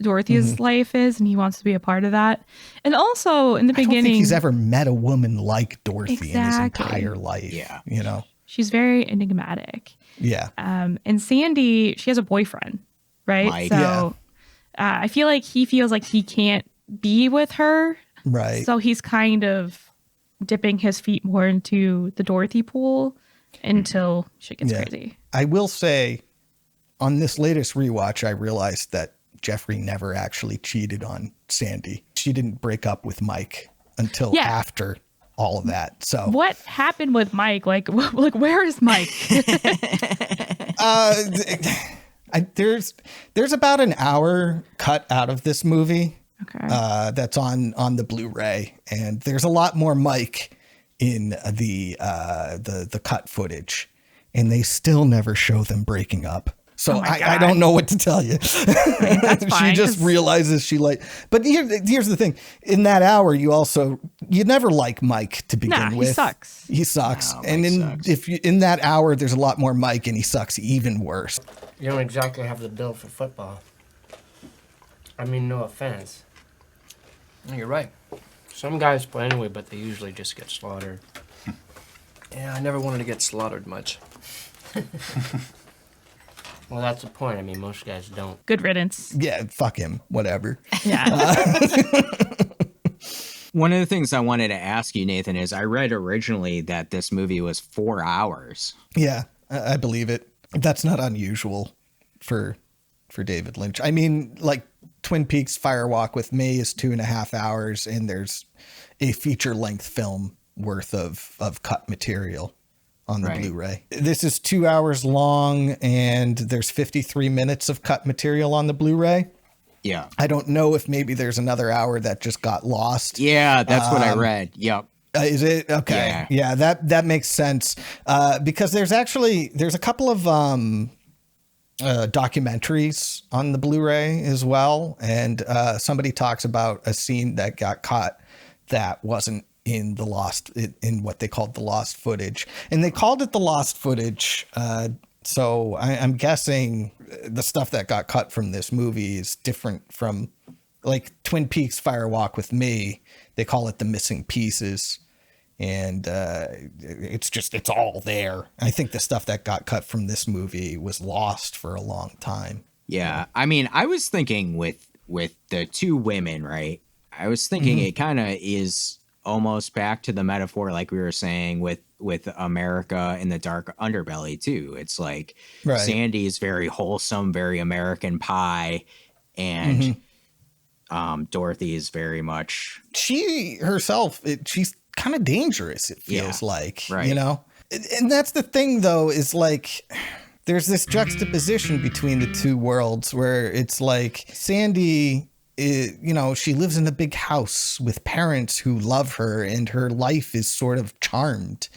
Dorothy's life is, and he wants to be a part of that. And also in the beginning, I don't think he's ever met a woman like Dorothy in his Exactly. entire life. Yeah. You know, she's very enigmatic. Yeah. And Sandy, she has a boyfriend, right? Mike. So I feel like he feels like he can't be with her. Right. So he's kind of dipping his feet more into the Dorothy pool until shit gets crazy. I will say on this latest rewatch, I realized that Jeffrey never actually cheated on Sandy. She didn't break up with Mike until after all of that. So what happened with Mike? Like where is Mike? There's about an hour cut out of this movie. Okay. That's on the Blu-ray, and there's a lot more Mike in the cut footage, and they still never show them breaking up. So I don't know what to tell you. That's fine, she just realizes but here's the thing. In that hour, you never like Mike to begin with. He sucks. He sucks. No, And sucks. in that hour, there's a lot more Mike and he sucks even worse. You don't exactly have the build for football. I mean, no offense. No, you're right. Some guys play anyway, but they usually just get slaughtered. Yeah, I never wanted to get slaughtered much. Well, that's the point. I mean, most guys don't. Good riddance. Yeah, fuck him. Whatever. Yeah. One of the things I wanted to ask you, Nathan, is I read originally that this movie was 4 hours. Yeah, I believe it. That's not unusual for David Lynch. I mean, like Twin Peaks Fire Walk with Me is 2.5 hours, and there's a feature-length film worth of cut material on the Blu-ray. This is 2 hours long, and there's 53 minutes of cut material on the Blu-ray. Yeah. I don't know if maybe there's another hour that just got lost. Yeah, that's what I read. Yep. Is it? Okay. Yeah, that makes sense. Because there's a couple of documentaries on the Blu-ray as well. And somebody talks about a scene that got cut that wasn't in what they called the lost footage. And they called it the lost footage. So I'm guessing the stuff that got cut from this movie is different from like Twin Peaks Fire Walk with Me. They call it the missing pieces. And it's all there. I think the stuff that got cut from this movie was lost for a long time. Yeah. I mean, I was thinking with with the two women, right? I was thinking it kind of is almost back to the metaphor, like we were saying with America in the dark underbelly too. It's like Sandy is very wholesome, very American Pie, and Dorothy is very much she herself. She's kind of dangerous. It feels like, you know, and that's the thing though, is like there's this juxtaposition between the two worlds where it's like Sandy, you know, she lives in a big house with parents who love her and her life is sort of charmed.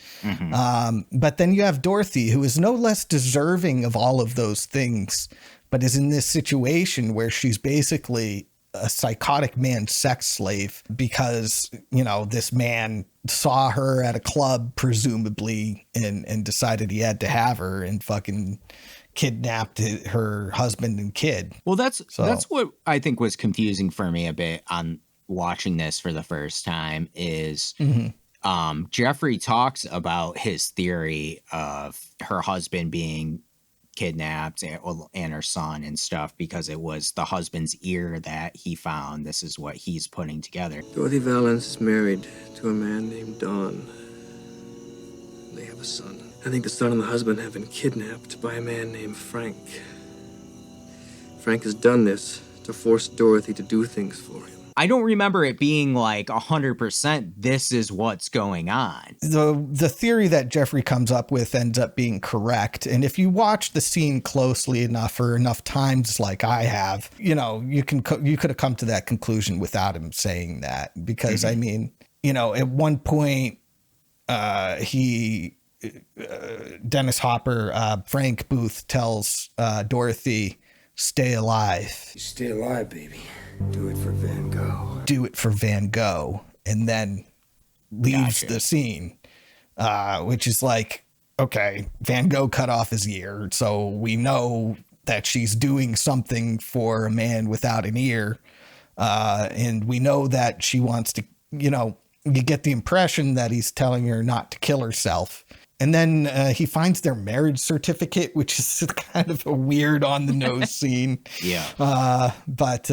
But then you have Dorothy, who is no less deserving of all of those things, but is in this situation where she's basically a psychotic man's sex slave because, you know, this man saw her at a club, presumably, and decided he had to have her and fucking kidnapped her husband and kid. Well, that's what I think was confusing for me a bit on watching this for the first time is Jeffrey talks about his theory of her husband being kidnapped and her son and stuff because it was the husband's ear that he found. This is what he's putting together. Dorothy Valance is married to a man named Don. They have a son. I think the son and the husband have been kidnapped by a man named Frank. Frank has done this to force Dorothy to do things for him. I don't remember it being like 100% this is what's going on. The theory that Jeffrey comes up with ends up being correct. And if you watch the scene closely enough or enough times like I have, you know, you could have come to that conclusion without him saying that. Because, I mean, you know, at one point, Dennis Hopper, Frank Booth tells Dorothy, stay alive. You stay alive, baby. Do it for Van Gogh. Do it for Van Gogh. And then leaves the scene, which is like, okay, Van Gogh cut off his ear. So we know that she's doing something for a man without an ear. And we know that she wants to, you know, you get the impression that he's telling her not to kill herself. And then he finds their marriage certificate, which is kind of a weird on the nose scene. But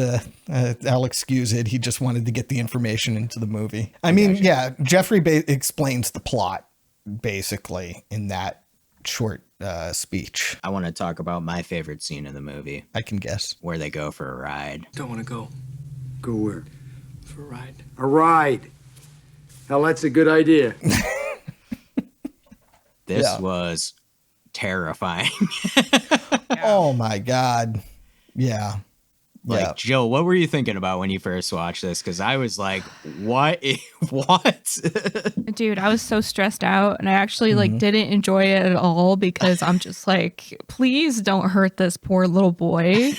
I'll excuse it. He just wanted to get the information into the movie. I mean, Jeffrey explains the plot basically in that short speech. I want to talk about my favorite scene in the movie. I can guess. Where they go for a ride. Don't want to go. Go where? For a ride. A ride. Hell, that's a good idea. This was terrifying. Oh my God. Yeah. Like, Jill, what were you thinking about when you first watched this? Because I was like, what? What? Dude, I was so stressed out and I actually didn't enjoy it at all because I'm just like, please don't hurt this poor little boy.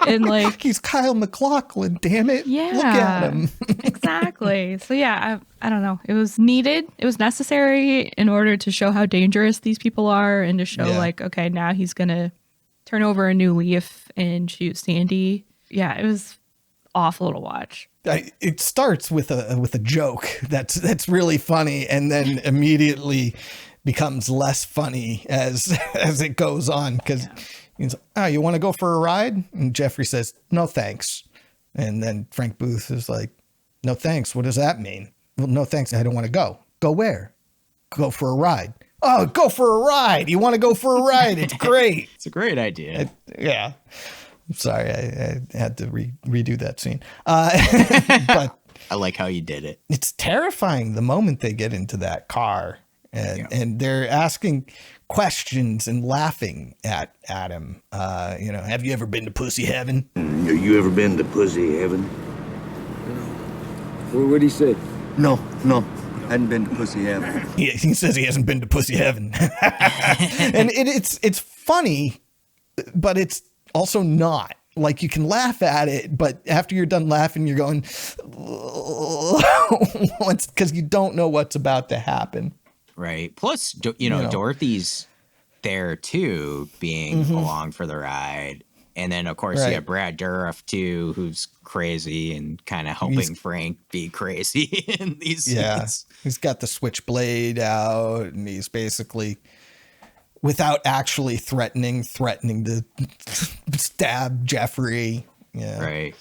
And like, he's Kyle MacLachlan, damn it. Yeah. Look at him. Exactly. So yeah, I don't know. It was needed. It was necessary in order to show how dangerous these people are and to show like, okay, now he's going to turn over a new leaf and shoot Sandy. Yeah, it was awful to watch. It starts with a joke that's really funny, and then immediately becomes less funny as it goes on. Because he's like, "Oh, you want to go for a ride?" And Jeffrey says, "No, thanks." And then Frank Booth is like, "No, thanks. What does that mean?" "Well, no, thanks. I don't want to go." "Go where?" "Go for a ride." "Oh, go for a ride. You want to go for a ride? It's great." It's a great idea. Yeah. I'm sorry, I had to redo that scene. But I like how you did it. It's terrifying the moment they get into that car and they're asking questions and laughing at him. You know, have you ever been to pussy heaven? You ever been to pussy heaven? What'd he say? No. Hadn't been to pussy heaven. He says he hasn't been to pussy heaven. And it's funny, but it's also not. Like, you can laugh at it, but after you're done laughing, you're going, because you don't know what's about to happen. Right. Plus, you know, Dorothy's there too, being along for the ride. And then, of course, you have Brad Dourif too, who's crazy and kind of helping Frank be crazy in these scenes. He's got the switchblade out, and he's basically, without actually threatening to stab Jeffrey. Yeah. Right.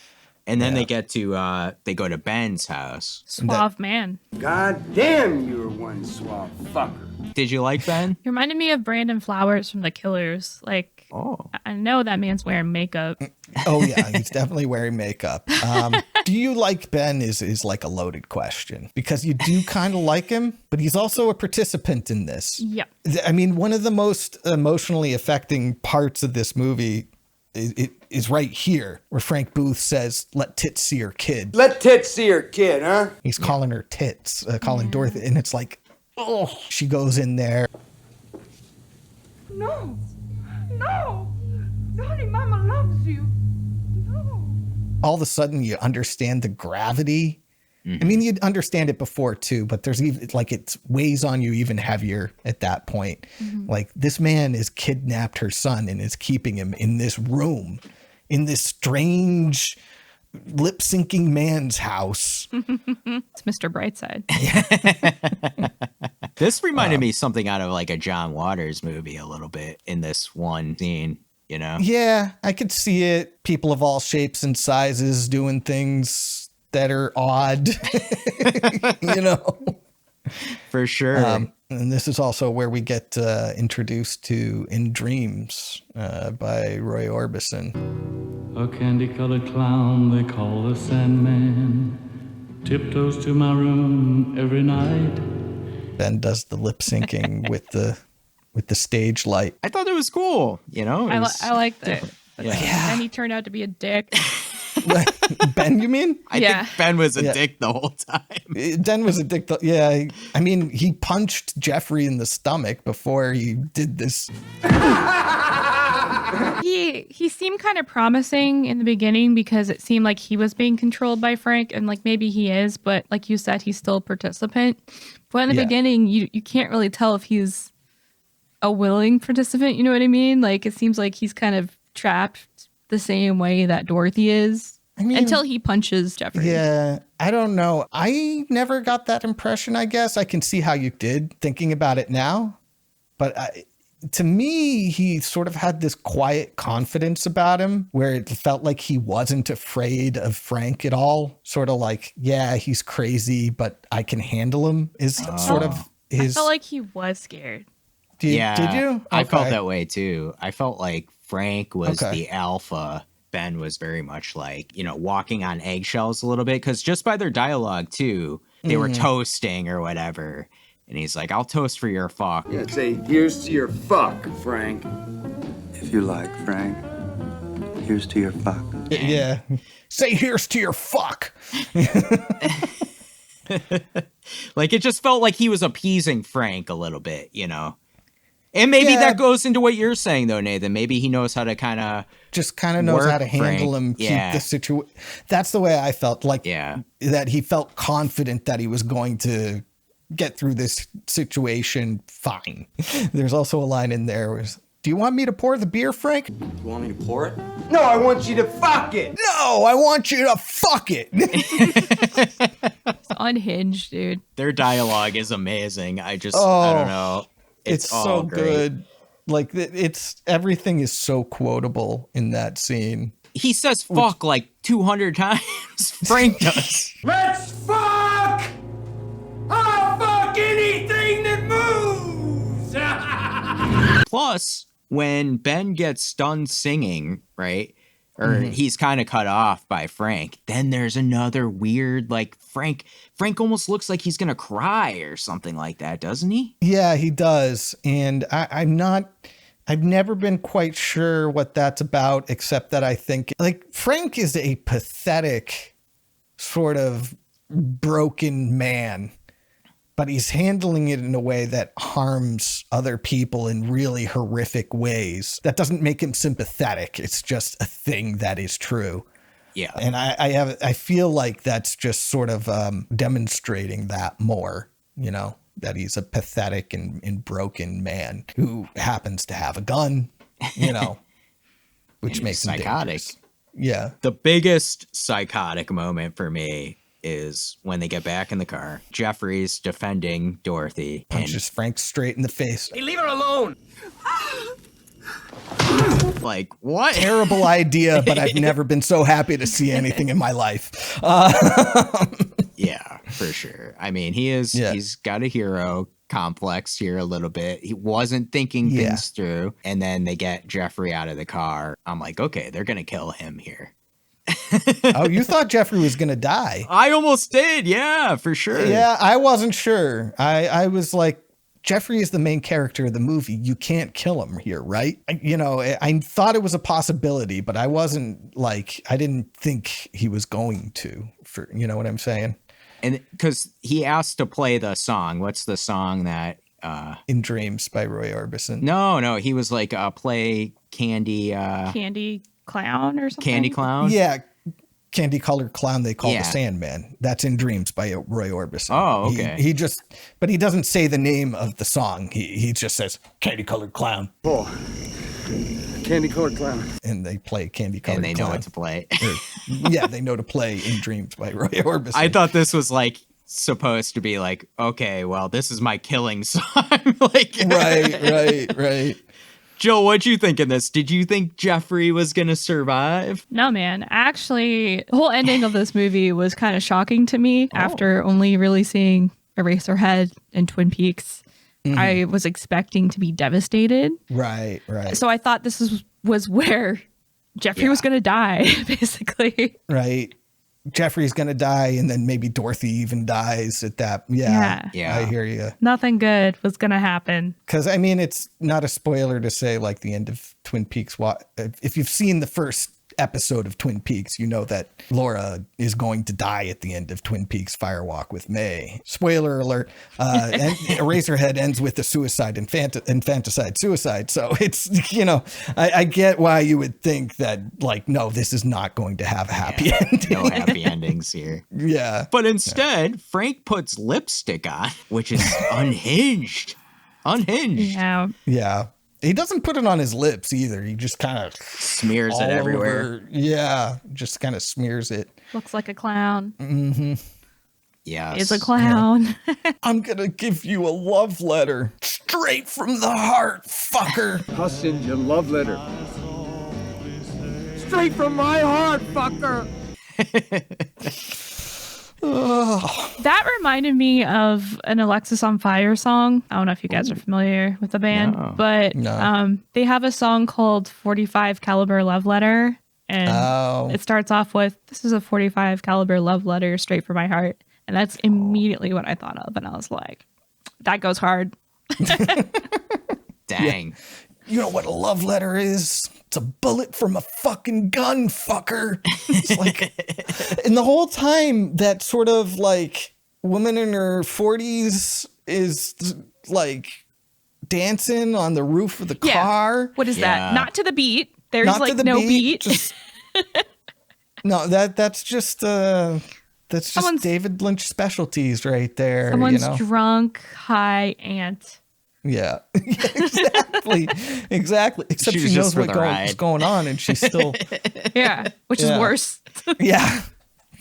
And then they get to, they go to Ben's house. Suave man. God damn, you're one suave fucker. Did you like Ben? He reminded me of Brandon Flowers from The Killers. Like, I know that man's wearing makeup. Oh, yeah, he's definitely wearing makeup. Do you like Ben is like a loaded question because you do kind of like him, but he's also a participant in this. Yep. I mean, one of the most emotionally affecting parts of this movie is right here where Frank Booth says, "Let Tits see her kid." Let Tits see her kid, huh? He's calling her Tits, calling Dorothy, and it's like, oh, she goes in there. No, honey, Mama loves you. All of a sudden you understand the gravity. I mean, you'd understand it before too, but there's even like it weighs on you even heavier at that point. Like this man has kidnapped her son and is keeping him in this room, in this strange lip syncing man's house. It's Mr. Brightside. This reminded me something out of like a John Waters movie a little bit in this one scene, you know? Yeah, I could see it. People of all shapes and sizes doing things that are odd, you know? For sure. And this is also where we get introduced to In Dreams by Roy Orbison. A candy-colored clown they call the Sandman tiptoes to my room every night. Ben does the lip syncing with the stage light. I thought it was cool, you know? I liked it. Yeah. And he turned out to be a dick. Ben, you mean? I think Ben was a dick the whole time. Ben was a dick. I mean, he punched Jeffrey in the stomach before he did this. He seemed kind of promising in the beginning because it seemed like he was being controlled by Frank, and like maybe he is, but like you said, he's still a participant. But in the beginning, you can't really tell if he's a willing participant, you know what I mean? Like it seems like he's kind of trapped the same way that Dorothy is. I mean, until he punches Jeffrey. Yeah, I don't know. I never got that impression, I guess. I can see how you did thinking about it now. But to me, he sort of had this quiet confidence about him where it felt like he wasn't afraid of Frank at all. Sort of like, yeah, he's crazy, but I can handle him is sort of his... I felt like he was scared. Did you? Okay. I felt that way too. I felt like Frank was the alpha. Ben was very much like, you know, walking on eggshells a little bit because just by their dialogue too, they were toasting or whatever. And he's like, I'll toast for your fuck. Yeah, say, here's to your fuck, Frank. If you like, Frank, here's to your fuck. Yeah. Say here's to your fuck. Like it just felt like he was appeasing Frank a little bit, you know? And maybe that goes into what you're saying, though, Nathan. Maybe he knows how to kind of knows how to handle him, keep the situation. That's the way I felt. Like that he felt confident that he was going to get through this situation fine. There's also a line in there where, do you want me to pour the beer, Frank? You want me to pour it? No, I want you to fuck it. No, I want you to fuck it. It's unhinged, dude. Their dialogue is amazing. I don't know. It's so good. Like it's everything is so quotable in that scene. He says fuck like 200 times. Frank does. Let's fuck! I'll fuck anything that moves! Plus, when Ben gets done singing, right? Or he's kind of cut off by Frank. Then there's another weird, like Frank almost looks like he's going to cry or something like that, doesn't he? Yeah, he does. And I've never been quite sure what that's about, except that I think like Frank is a pathetic sort of broken man, but he's handling it in a way that harms other people in really horrific ways. That doesn't make him sympathetic. It's just a thing that is true. Yeah. And I feel like that's just sort of demonstrating that more, you know, that he's a pathetic and broken man who happens to have a gun, you know, which makes him psychotic. Dangerous. Yeah. The biggest psychotic moment for me is when they get back in the car. Jeffrey's defending Dorothy. Punches Frank straight in the face. Hey, leave her alone! Like, what? Terrible idea, but I've never been so happy to see anything in my life. Yeah, for sure. I mean, he's got a hero complex here a little bit. He wasn't thinking things through. And then they get Jeffrey out of the car. I'm like, okay, they're going to kill him here. Oh, you thought Jeffrey was going to die? I almost did. Yeah, for sure. Yeah, I wasn't sure. I was like, Jeffrey is the main character of the movie. You can't kill him here, right? I thought it was a possibility, but I wasn't like, I didn't think he was going to, for, you know what I'm saying? And because he asked to play the song. What's the song that? In Dreams by Roy Orbison. No, he was like, play Candy. Candy Clown or something? Candy Clown? Yeah. Candy Colored Clown they call the Sandman. That's In Dreams by Roy Orbison. Oh, okay. But he doesn't say the name of the song. He just says Candy Colored Clown. Oh, Candy Colored Clown. And they play Candy Colored Clown. And they know what to play. They know to play In Dreams by Roy Orbison. I thought this was like supposed to be like, okay, well, this is my killing song. Like, right. Jill, what'd you think of this? Did you think Jeffrey was going to survive? No, man. Actually, the whole ending of this movie was kind of shocking to me after only really seeing Eraserhead and Twin Peaks. Mm-hmm. I was expecting to be devastated. Right. So I thought this was where Jeffrey was going to die, basically. Right. Jeffrey's going to die, and then maybe Dorothy even dies at that. Yeah. I hear you. Nothing good was going to happen. Because, I mean, it's not a spoiler to say, like, the end of Twin Peaks. If you've seen the first episode of Twin Peaks, you know that Laura is going to die at the end of Twin Peaks Firewalk with May. Spoiler alert. And Eraserhead ends with a suicide, infanticide suicide. So it's, I get why you would think that, like, no, this is not going to have a happy ending. No happy endings here. Yeah. But instead, Frank puts lipstick on, which is unhinged. Yeah. He doesn't put it on his lips either. He just kind of smears it everywhere. Yeah, just kind of smears it. Looks like a clown. Mm-hmm. Yeah, is a clown. Yeah. I'm gonna give you a love letter straight from the heart, fucker. I'll send you a love letter straight from my heart, fucker. That reminded me of an Alexis on Fire song. I don't know if you guys are familiar with the band, but they have a song called 45 Caliber Love Letter. And it starts off with, this is a 45 caliber love letter straight from my heart. And that's immediately what I thought of. And I was like, that goes hard. Dang. Yeah. You know what a love letter is? It's a bullet from a fucking gun, fucker. It's like, and the whole time that sort of like woman in her 40s is like dancing on the roof of the car. What is that? Not to the beat. There's not like no beat. Just, no, that's just David Lynch specialties right there. Someone's drunk, high aunt. Yeah, exactly. Except she knows what's going on, and she's still which is worse. Yeah,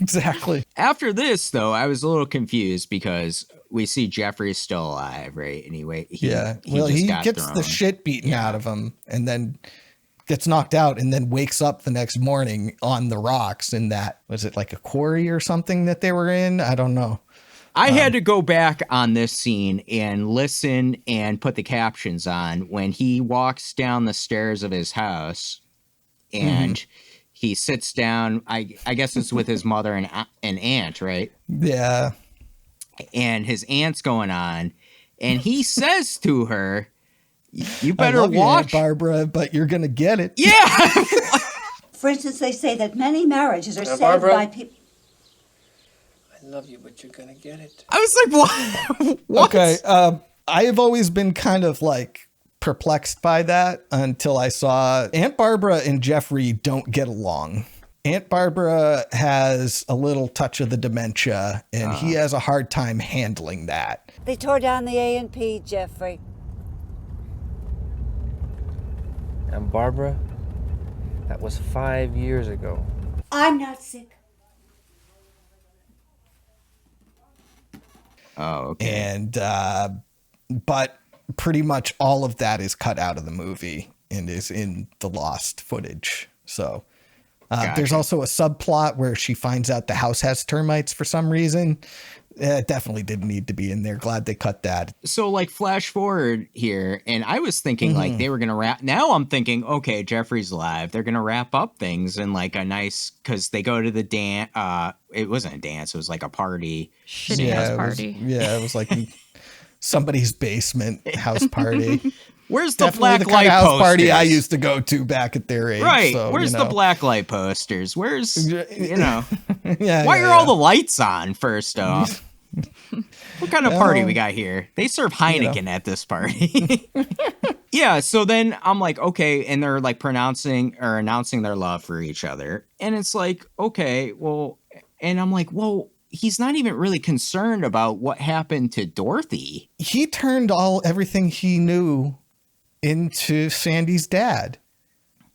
exactly. After this, though, I was a little confused because we see Jeffrey's still alive, right? Anyway, he gets the shit beaten out of him, and then gets knocked out, and then wakes up the next morning on the rocks in that, was it like a quarry or something that they were in? I don't know. I had to go back on this scene and listen and put the captions on when he walks down the stairs of his house and he sits down. I guess it's with his mother and aunt, right? Yeah. And his aunt's going on and he says to her, you better watch, you, Aunt Barbara, but you're going to get it. Yeah. For instance, they say that many marriages are saved by people. I love you, but you're gonna get it. I was like, what? Okay, I have always been kind of like perplexed by that until I saw Aunt Barbara and Jeffrey don't get along. Aunt Barbara has a little touch of the dementia, and he has a hard time handling that. They tore down the A&P, Jeffrey. And Barbara, that was 5 years ago. I'm not sick. Oh, okay. And, but pretty much all of that is cut out of the movie. and is in the lost footage. So Gotcha. there's also a subplot where she finds out the house has termites for some reason. It definitely didn't need to be in there. Glad they cut that. So like flash forward here, and I was thinking like they were going to wrap. Now I'm thinking, okay, Jeffrey's alive. They're going to wrap up things in like a nice, because they go to the dance. It wasn't a dance. It was like a party. Shitty house party. It was like somebody's basement house party. Where's the Definitely black the light kind of house posters? party I used to go to back at their age. Right. So, Where's the black light posters? Where's, why are all the lights on, first off? What kind of party we got here? They serve Heineken at this party. Yeah, so then I'm like, okay, and they're like announcing their love for each other. And it's like, okay, well, and I'm like, well, he's not even really concerned about what happened to Dorothy. He turned everything he knew into Sandy's dad.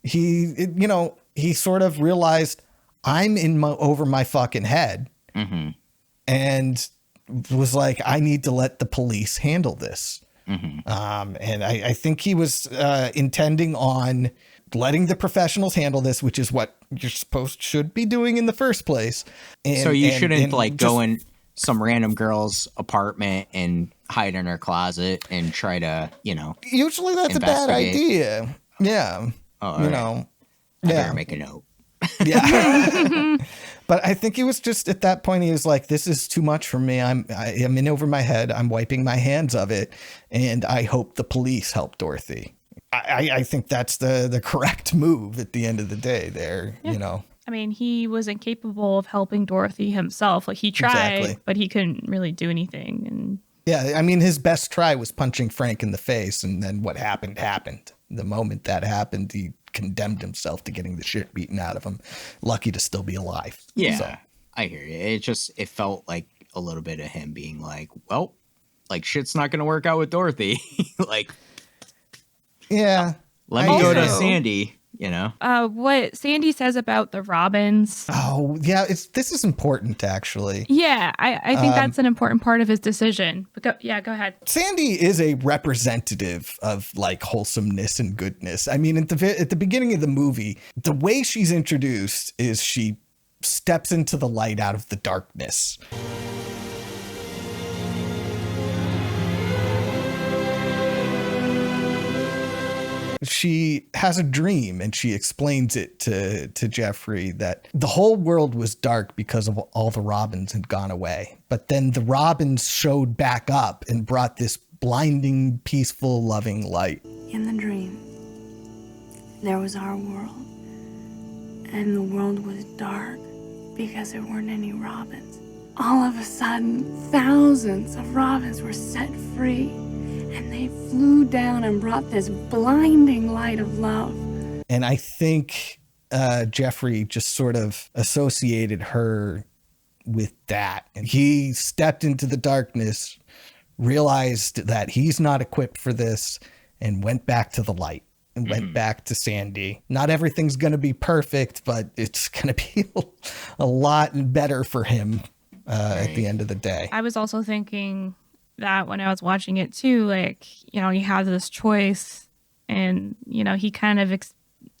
He sort of realized I'm over my fucking head. And was like, I need to let the police handle this. And I think he was intending on letting the professionals handle this, which is what you're should be doing in the first place. So you shouldn't go in some random girl's apartment and hide in her closet and try to, usually that's a bad idea. Yeah. I better make a note. Yeah. But I think he was just at that point, he was like, this is too much for me. I'm in over my head. I'm wiping my hands of it. And I hope the police help Dorothy. I think that's the correct move at the end of the day there, I mean, he was incapable of helping Dorothy himself. Like he tried, but he couldn't really do anything. And yeah, I mean, his best try was punching Frank in the face. And then what happened. The moment that happened, he condemned himself to getting the shit beaten out of him. Lucky to still be alive. Yeah, so. I hear you. It felt like a little bit of him being like, well, like shit's not going to work out with Dorothy. Like, yeah, let me go to Sandy, what Sandy says about the robins. Oh yeah. This is important actually. Yeah. I think that's an important part of his decision, but go ahead. Sandy is a representative of like wholesomeness and goodness. I mean, at the beginning of the movie, the way she's introduced is she steps into the light out of the darkness. She has a dream and she explains it to Jeffrey that the whole world was dark because of all the robins had gone away. But then the robins showed back up and brought this blinding, peaceful, loving light. In the dream, there was our world. And the world was dark because there weren't any robins. All of a sudden, thousands of robins were set free. And they flew down and brought this blinding light of love. And I think Jeffrey just sort of associated her with that. And he stepped into the darkness, realized that he's not equipped for this, and went back to the light and went back to Sandy. Not everything's going to be perfect, but it's going to be a lot better for him at the end of the day. I was also thinking that when I was watching it too, like, he has this choice and, he kind of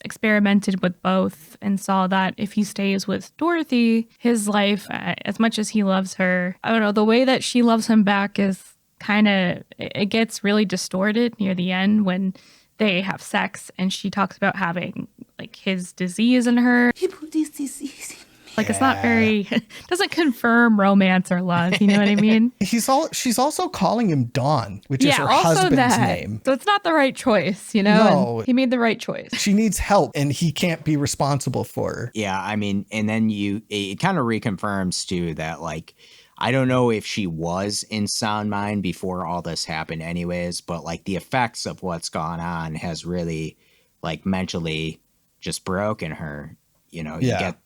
experimented with both and saw that if he stays with Dorothy, his life, as much as he loves her, I don't know, the way that she loves him back is kind of, it gets really distorted near the end when they have sex and she talks about having like his disease in her. He put this disease in. Like, it's not very, doesn't confirm romance or love. You know what I mean? She's also calling him Dawn, which is her husband's name. So it's not the right choice, No. He made the right choice. She needs help and he can't be responsible for her. Yeah. I mean, and then it kind of reconfirms too that like, I don't know if she was in sound mind before all this happened anyways, but like the effects of what's gone on has really like mentally just broken her.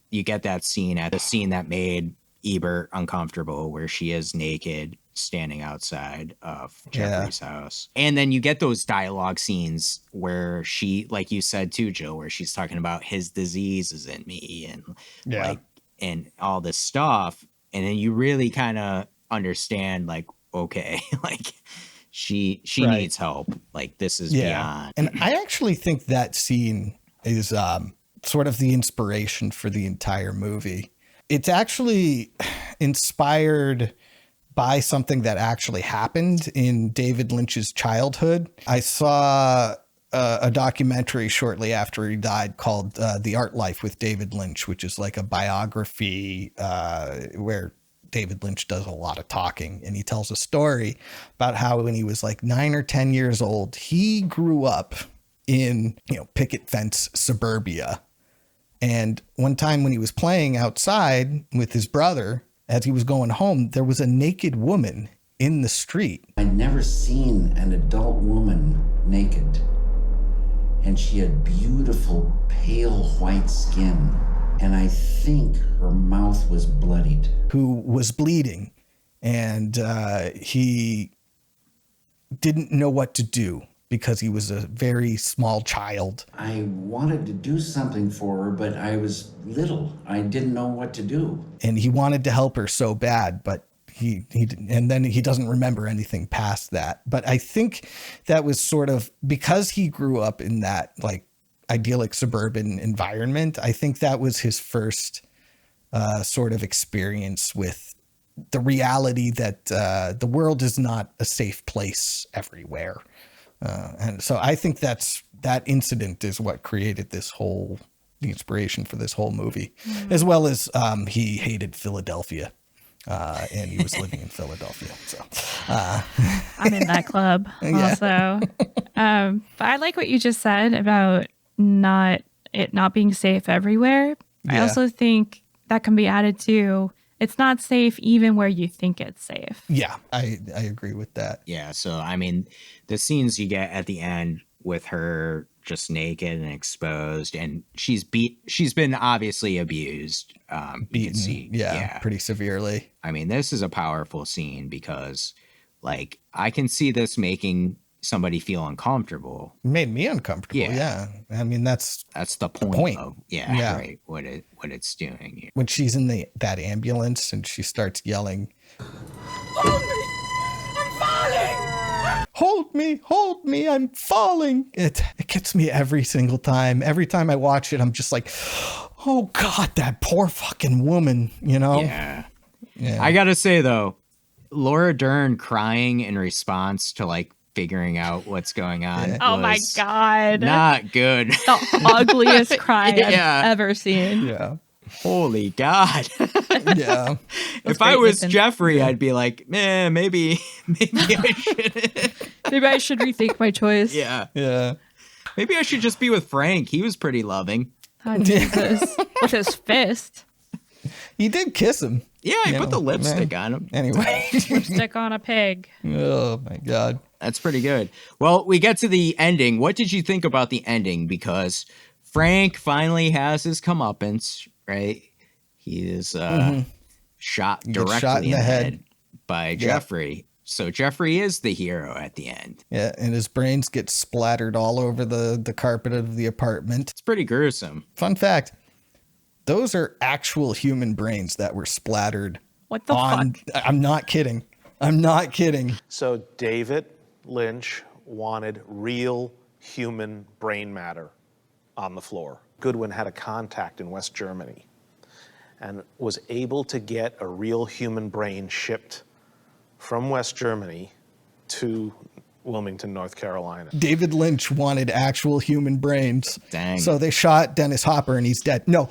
You get that scene at the scene that made Ebert uncomfortable where she is naked standing outside of Jeffrey's house. And then you get those dialogue scenes where she, like you said too, Jill, where she's talking about his disease is in me and and all this stuff. And then you really kind of understand like, okay, like she Right. needs help. Like, this is beyond. And I actually think that scene is sort of the inspiration for the entire movie. It's actually inspired by something that actually happened in David Lynch's childhood. I saw a documentary shortly after he died called The Art Life with David Lynch, which is like a biography where David Lynch does a lot of talking, and he tells a story about how when he was like 9 or 10 years old, he grew up in, picket fence suburbia. And one time when he was playing outside with his brother, as he was going home, there was a naked woman in the street. I'd never seen an adult woman naked. And she had beautiful, pale white skin. And I think her mouth was bloodied. Who was bleeding. And he didn't know what to do because he was a very small child. I wanted to do something for her, but I was little. I didn't know what to do. And he wanted to help her so bad, but he and then he doesn't remember anything past that. But I think that was sort of because he grew up in that like idyllic suburban environment. I think that was his first sort of experience with the reality that the world is not a safe place everywhere. And so I think that incident is what created the inspiration for this whole movie, as well as he hated Philadelphia. And he was living in Philadelphia. So I'm in that club also. But I like what you just said about not being safe everywhere. I also think that can be added to it's not safe even where you think it's safe. Yeah, I agree with that. Yeah, so I mean, the scenes you get at the end with her just naked and exposed, and she's been obviously abused. Beaten, pretty severely. I mean, this is a powerful scene because, like, I can see this making somebody feel uncomfortable. It made me uncomfortable. Yeah. I mean, that's the point. Of, right. What it's doing here. When she's in that ambulance and she starts yelling, "Hold me! I'm falling! Hold me! I'm falling!" It gets me every single time. Every time I watch it, I'm just like, oh God, that poor fucking woman, Yeah. I gotta say though, Laura Dern crying in response to like figuring out what's going on. Oh my God. Not good. The ugliest cry I've ever seen. Yeah. Holy God. Yeah. If I was Jeffrey, I'd be like, man, maybe I should. Maybe I should rethink my choice. Yeah. Yeah. Maybe I should just be with Frank. He was pretty loving. Oh, Jesus. With his fist. He did kiss him. Yeah, he put the lipstick on him. Anyway. Lipstick on a pig. Oh my God. That's pretty good. Well, we get to the ending. What did you think about the ending? Because Frank finally has his comeuppance, right? He is shot directly in the head by Jeffrey. So Jeffrey is the hero at the end. Yeah, and his brains get splattered all over the carpet of the apartment. It's pretty gruesome. Fun fact, those are actual human brains that were splattered. What the fuck? I'm not kidding. So David Lynch wanted real human brain matter on the floor. Goodwin had a contact in West Germany and was able to get a real human brain shipped from West Germany to Wilmington, North Carolina. David Lynch wanted actual human brains. Dang. So they shot Dennis Hopper and he's dead. No.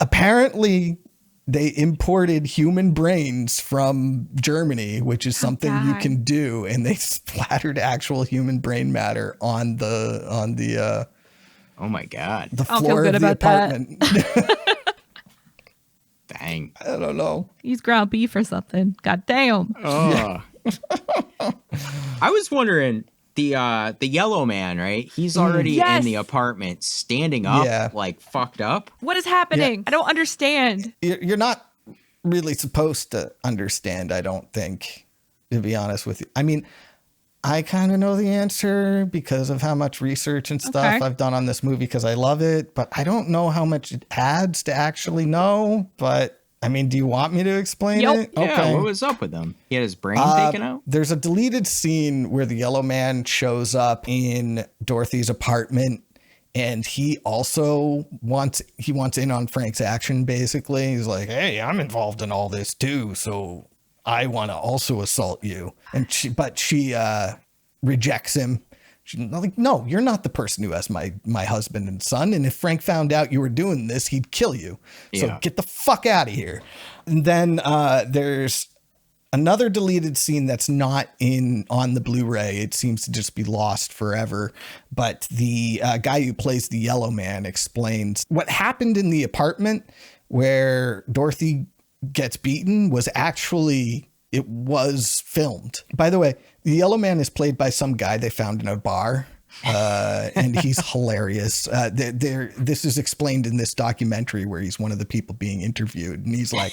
Apparently they imported human brains from Germany, which is something you can do, and they splattered actual human brain matter on the oh my God, the floor of the apartment. Dang. I don't know. He's ground beef or something. God damn. Oh. I was wondering, the yellow man, right? He's already in the apartment, standing up, like fucked up. What is happening? I don't understand. You're not really supposed to understand, I don't think, to be honest with you. I mean, I kind of know the answer because of how much research and stuff I've done on this movie because I love it, but I don't know how much it adds to actually know. But I mean, do you want me to explain it? Yeah, what was up with him? He had his brain taken out? There's a deleted scene where the yellow man shows up in Dorothy's apartment, and he also wants in on Frank's action, basically. He's like, hey, I'm involved in all this too, so I want to also assault you. And she rejects him. She's like, no, you're not the person who has my husband and son. And if Frank found out you were doing this, he'd kill you. So get the fuck out of here. And then there's another deleted scene that's not on the Blu-ray. It seems to just be lost forever. But the guy who plays the yellow man explains what happened in the apartment where Dorothy gets beaten was actually... It was filmed. By the way, the yellow man is played by some guy they found in a bar, and he's hilarious. This is explained in this documentary where he's one of the people being interviewed, and he's like,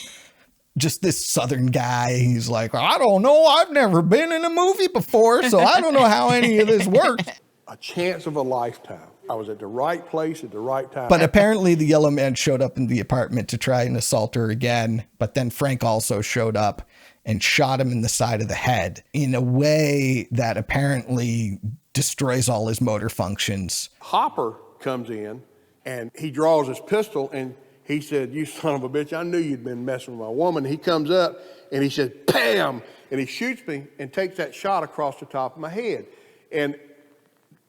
just this Southern guy. He's like, I don't know. I've never been in a movie before, so I don't know how any of this works. A chance of a lifetime. I was at the right place at the right time. But apparently the yellow man showed up in the apartment to try and assault her again. But then Frank also showed up and shot him in the side of the head in a way that apparently destroys all his motor functions. Hopper comes in and he draws his pistol and he said, you son of a bitch, I knew you'd been messing with my woman. He comes up and he says, bam, and he shoots me and takes that shot across the top of my head. And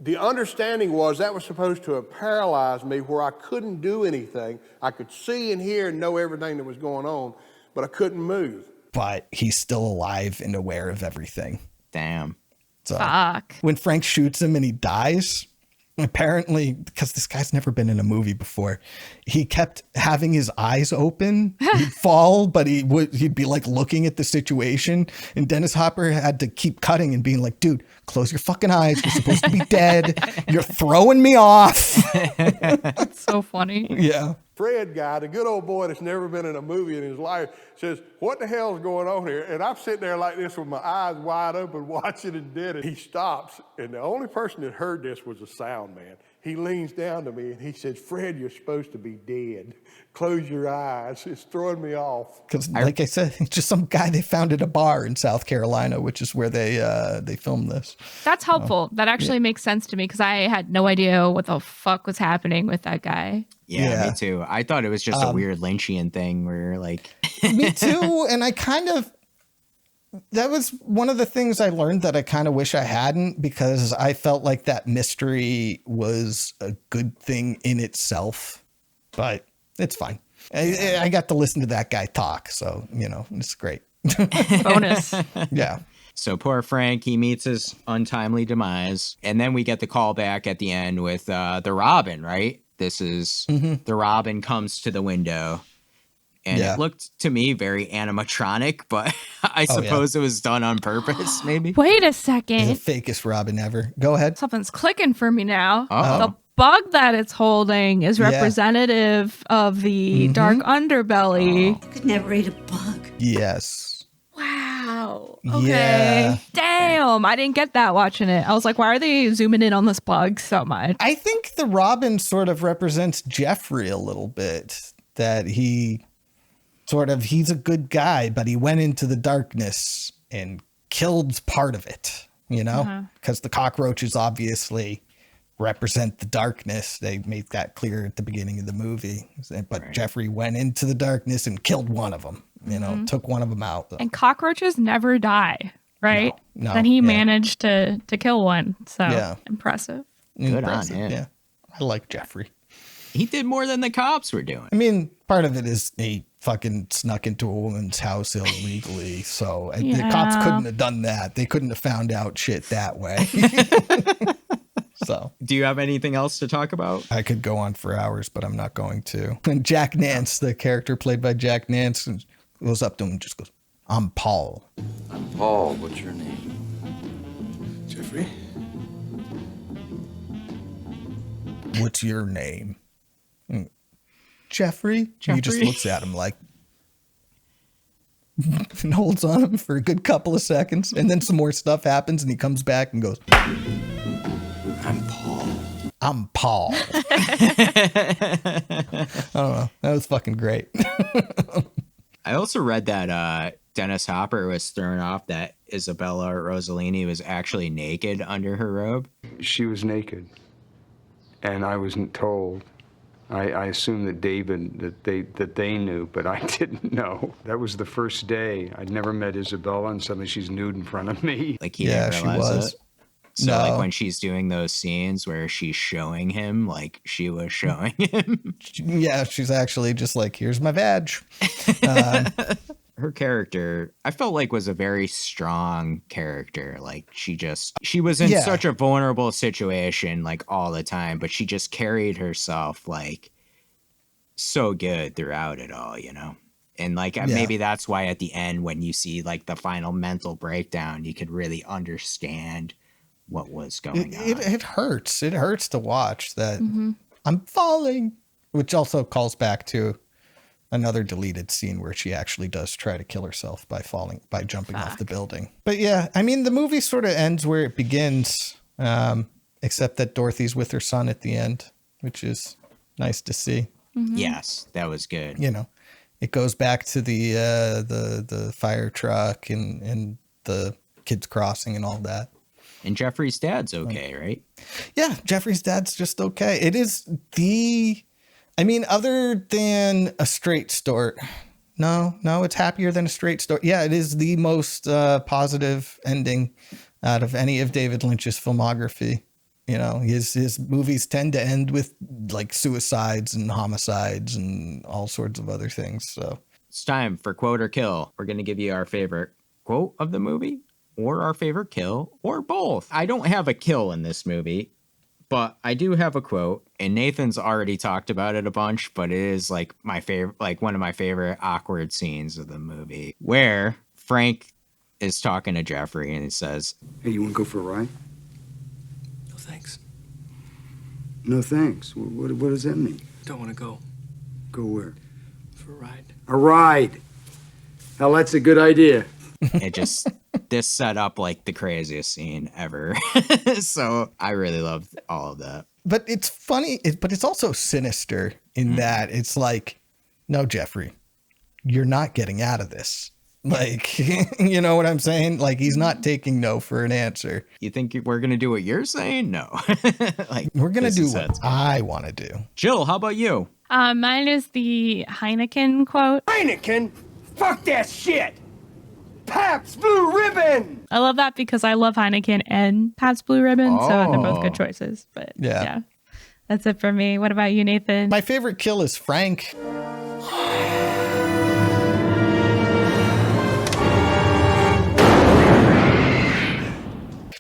the understanding was that was supposed to have paralyzed me where I couldn't do anything. I could see and hear and know everything that was going on, but I couldn't move. But he's still alive and aware of everything. Damn. So Fuck. When Frank shoots him and he dies, apparently, because this guy's never been in a movie before, he kept having his eyes open. He'd fall, but he'd be like looking at the situation. And Dennis Hopper had to keep cutting and being like, dude, close your fucking eyes. You're supposed to be dead. You're throwing me off. That's so funny. Yeah. Fred guy, the good old boy that's never been in a movie in his life, says, what the hell's going on here? And I'm sitting there like this with my eyes wide open watching and dead. And he stops, and the only person that heard this was the sound man. He leans down to me and he says, Fred, you're supposed to be dead. Close your eyes. It's throwing me off. Because like I said, it's just some guy they found at a bar in South Carolina, which is where they filmed this. That's helpful. That actually makes sense to me because I had no idea what the fuck was happening with that guy. Yeah, me too. I thought it was just a weird Lynchian thing where like... Me too. And that was one of the things I learned that I kind of wish I hadn't, because I felt like that mystery was a good thing in itself, but it's fine. I got to listen to that guy talk. So, it's great. Bonus. Yeah. So poor Frank, he meets his untimely demise. And then we get the call back at the end with the Robin, right? This is the Robin comes to the window. And it looked to me very animatronic, but I suppose it was done on purpose, maybe. Wait a second. He's the fakest Robin ever. Go ahead. Something's clicking for me now. Uh-oh. The bug that it's holding is representative of the dark underbelly. You could never eat a bug. Yes. Wow. Okay. Yeah. Damn. I didn't get that watching it. I was like, why are they zooming in on this bug so much? I think the Robin sort of represents Jeffrey a little bit. That he's a good guy, but he went into the darkness and killed part of it, because the cockroaches obviously represent the darkness. They made that clear at the beginning of the movie. But Jeffrey went into the darkness and killed one of them, took one of them out. And cockroaches never die, right? No. Then he managed to kill one. So impressive. Good on him. Yeah. I like Jeffrey. He did more than the cops were doing. I mean, part of it is he fucking snuck into a woman's house illegally. So the cops couldn't have done that. They couldn't have found out shit that way. So, do you have anything else to talk about? I could go on for hours, but I'm not going to. And Jack Nance, the character played by Jack Nance, goes up to him and just goes, I'm Paul. I'm Paul. What's your name? Jeffrey. What's your name? Jeffrey? He just looks at him like, and holds on him for a good couple of seconds. And then some more stuff happens and he comes back and goes, I'm Paul. I'm Paul. I don't know. That was fucking great. I also read that Dennis Hopper was thrown off that Isabella Rossellini was actually naked under her robe. She was naked, and I wasn't told. I assumed that David, that they knew, but I didn't know. That was the first day. I'd never met Isabella, and suddenly she's nude in front of me. Like he didn't realize she was. it. So like when she's doing those scenes where she's showing him, like she was showing him. Yeah, she's actually just like, here's my badge. Her character, I felt like, was a very strong character. Like she was in such a vulnerable situation like all the time, but she just carried herself like so good throughout it all, you know? And like maybe that's why at the end when you see like the final mental breakdown, you could really understand what was going on. It hurts. It hurts to watch that. I'm falling, which also calls back to another deleted scene where she actually does try to kill herself by jumping off the building. But yeah, I mean, the movie sort of ends where it begins, except that Dorothy's with her son at the end, which is nice to see. Yes, that was good. You know, it goes back to the fire truck and the kids crossing and all that. And Jeffrey's dad's okay, right? Yeah, Jeffrey's dad's just okay. It is other than a straight story. No, it's happier than a straight story. Yeah, it is the most positive ending out of any of David Lynch's filmography. You know, his movies tend to end with like suicides and homicides and all sorts of other things. So it's time for quote or kill. We're going to give you our favorite quote of the movie or our favorite kill or both. I don't have a kill in this movie, but I do have a quote, and Nathan's already talked about it a bunch, but it is like my favorite, like one of my favorite awkward scenes of the movie where Frank is talking to Jeffrey and he says, "Hey, you want to go for a ride?" No, thanks. No, thanks. What does that mean? Don't want to go. Go where? For a ride. A ride. Hell, that's a good idea. This set up like the craziest scene ever. So I really loved all of that. But it's funny, but it's also sinister in that it's like, no, Jeffrey, you're not getting out of this. Like, you know what I'm saying? Like, he's not taking no for an answer. You think we're going to do what you're saying? No. Like, we're going to do what I want to do. Jill, how about you? Mine is the Heineken quote. Heineken? Fuck that shit! Pabst Blue Ribbon! I love that because I love Heineken and Pabst Blue Ribbon, so they're both good choices. But yeah, that's it for me. What about you, Nathan? My favorite kill is Frank.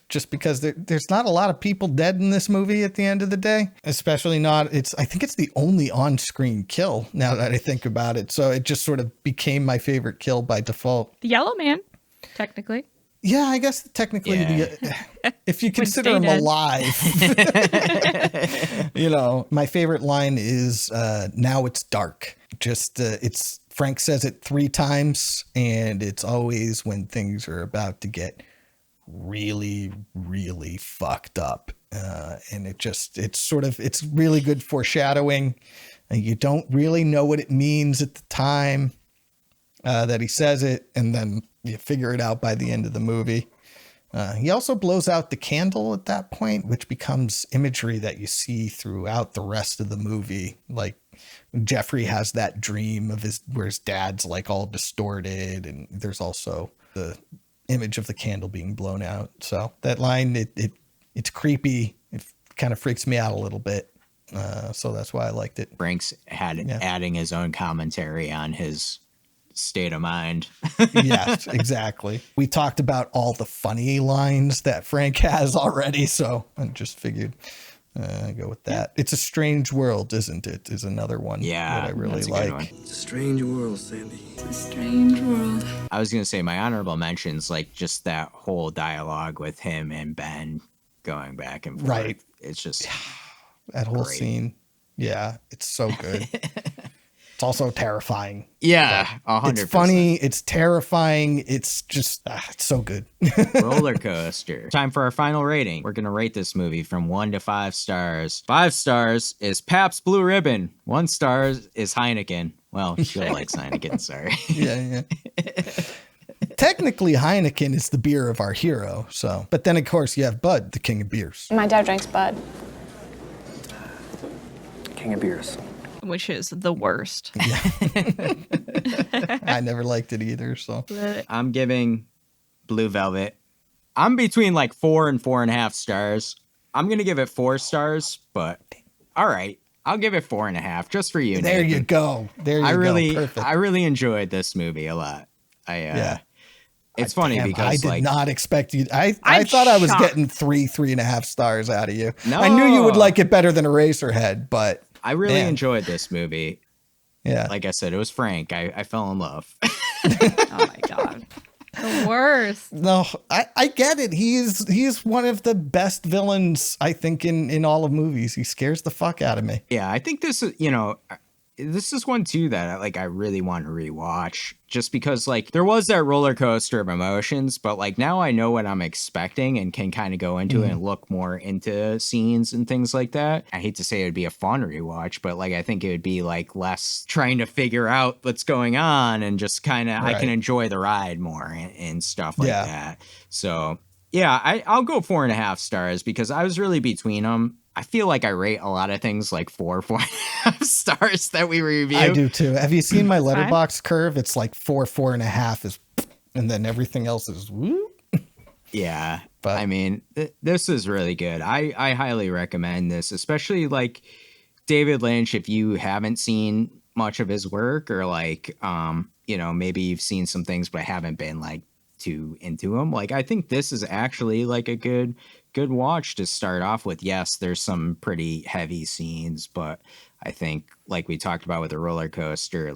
Just because there's not a lot of people dead in this movie at the end of the day, especially not. I think it's the only on-screen kill now that I think about it. So it just sort of became my favorite kill by default. The Yellow Man, technically. Yeah, I guess technically, if you consider him alive. You know, my favorite line is "Now it's dark." Just it's Frank says it 3 times, and it's always when things are about to get really, really fucked up. And it's really good foreshadowing. You don't really know what it means at the time that he says it, and then you figure it out by the end of the movie. He also blows out the candle at that point, which becomes imagery that you see throughout the rest of the movie. Like Jeffrey has that dream of where his dad's like all distorted, and there's also the image of the candle being blown out. So that line, it's creepy. It kind of freaks me out a little bit. So that's why I liked it. Frank's adding his own commentary on his state of mind. Yes, exactly. We talked about all the funny lines that Frank has already, so I just figured go with that. It's a Strange World, isn't it? Is another one that I really like. It's a strange world, Sandy. It's a strange world. I was going to say my honorable mentions, like just that whole dialogue with him and Ben going back and forth. Right. It's just that whole scene. Yeah, it's so good. It's also terrifying. Yeah, 100%. It's funny. It's terrifying. It's just, it's so good. Roller coaster. Time for our final rating. We're going to rate this movie from 1 to 5 stars. 5 stars is Pabst Blue Ribbon. 1 star is Heineken. Well, Jill likes Heineken, sorry. Yeah. Technically, Heineken is the beer of our hero. So, but then of course you have Bud, the king of beers. My dad drinks Bud. King of beers. Which is the worst. I never liked it either. So I'm giving Blue Velvet. I'm between like 4 and 4.5 stars. I'm going to give it 4 stars, but all right. I'll give it 4.5 just for you. There Nathan. you go. There you go. Perfect. I really enjoyed this movie a lot. It's funny because I did not expect you. I thought I was getting 3.5 stars out of you. No. I knew you would like it better than Eraserhead, but I really enjoyed this movie. Yeah. Like I said, it was Frank. I fell in love. Oh my God. The worst. No, I get it. He's one of the best villains, I think, in all of movies. He scares the fuck out of me. Yeah, I think this is, this is one too that I really want to rewatch just because there was that roller coaster of emotions, but now I know what I'm expecting and can kind of go into it and look more into scenes and things like that. I hate to say it would be a fun rewatch, but I think it would be less trying to figure out what's going on and just kind of, I can enjoy the ride more and stuff like that. So yeah, I'll go 4.5 stars because I was really between them. I feel like I rate a lot of things 4.5 stars that we review. I do too. Have you seen my letterbox curve? It's 4.5 is, and then everything else is woo. Yeah, but I mean, this is really good. I highly recommend this, especially David Lynch. If you haven't seen much of his work, or maybe you've seen some things but haven't been too into him. I think this is actually a good watch to start off with. Yes, there's some pretty heavy scenes, but I think we talked about with the roller coaster,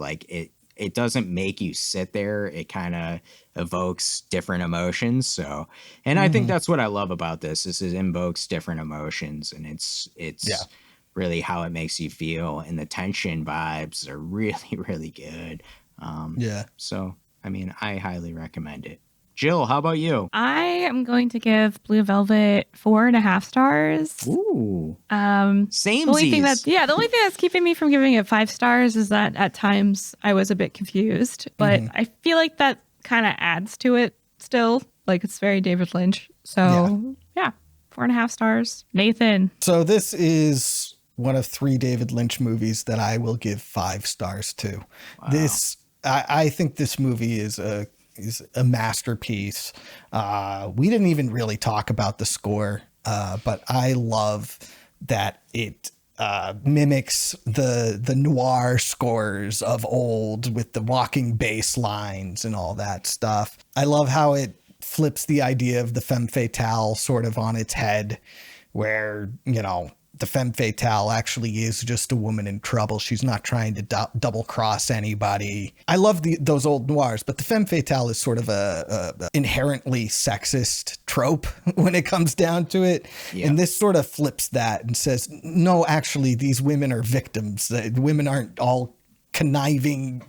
it doesn't make you sit there. It kind of evokes different emotions. So, and I think that's what I love about this is it invokes different emotions, and it's really how it makes you feel. And the tension vibes are really, really good. So, I mean, I highly recommend it. Jill, how about you? I am going to give Blue Velvet 4.5 stars. Ooh. Same. The only thing that's keeping me from giving it 5 stars is that at times I was a bit confused, but I feel like that kind of adds to it still. It's very David Lynch. So yeah, 4.5 stars. Nathan. So this is one of 3 David Lynch movies that I will give 5 stars to. Wow. I think this movie is a masterpiece. We didn't even really talk about the score, but I love that it mimics the noir scores of old with the walking bass lines and all that stuff. I love how it flips the idea of the femme fatale sort of on its head, where, the femme fatale actually is just a woman in trouble. She's not trying to double cross anybody. I love those old noirs, but the femme fatale is sort of a inherently sexist trope when it comes down to it. Yeah. And this sort of flips that and says, no, actually, these women are victims. The women aren't all conniving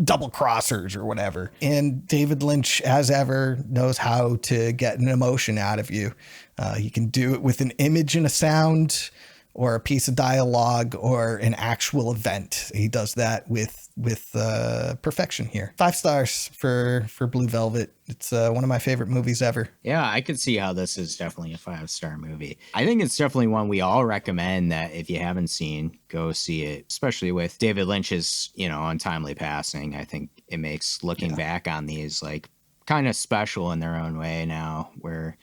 double crossers or whatever. And David Lynch, as ever, knows how to get an emotion out of you. He can do it with an image and a sound, or a piece of dialogue, or an actual event. He does that with perfection here. 5 stars for Blue Velvet. It's one of my favorite movies ever. Yeah, I could see how this is definitely a 5-star movie. I think it's definitely one we all recommend that if you haven't seen, go see it, especially with David Lynch's, untimely passing. I think it makes looking back on these kind of special in their own way now, where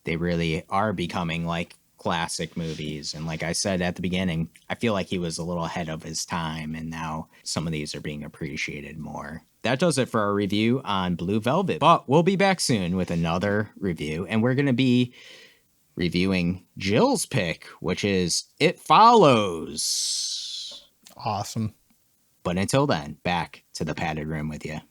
they really are becoming classic movies. And like I said at the beginning, I feel like he was a little ahead of his time, and now some of these are being appreciated more. That does it for our review on Blue Velvet, but we'll be back soon with another review, and we're going to be reviewing Jill's pick, which is It Follows. Awesome. But until then, back to the padded room with you.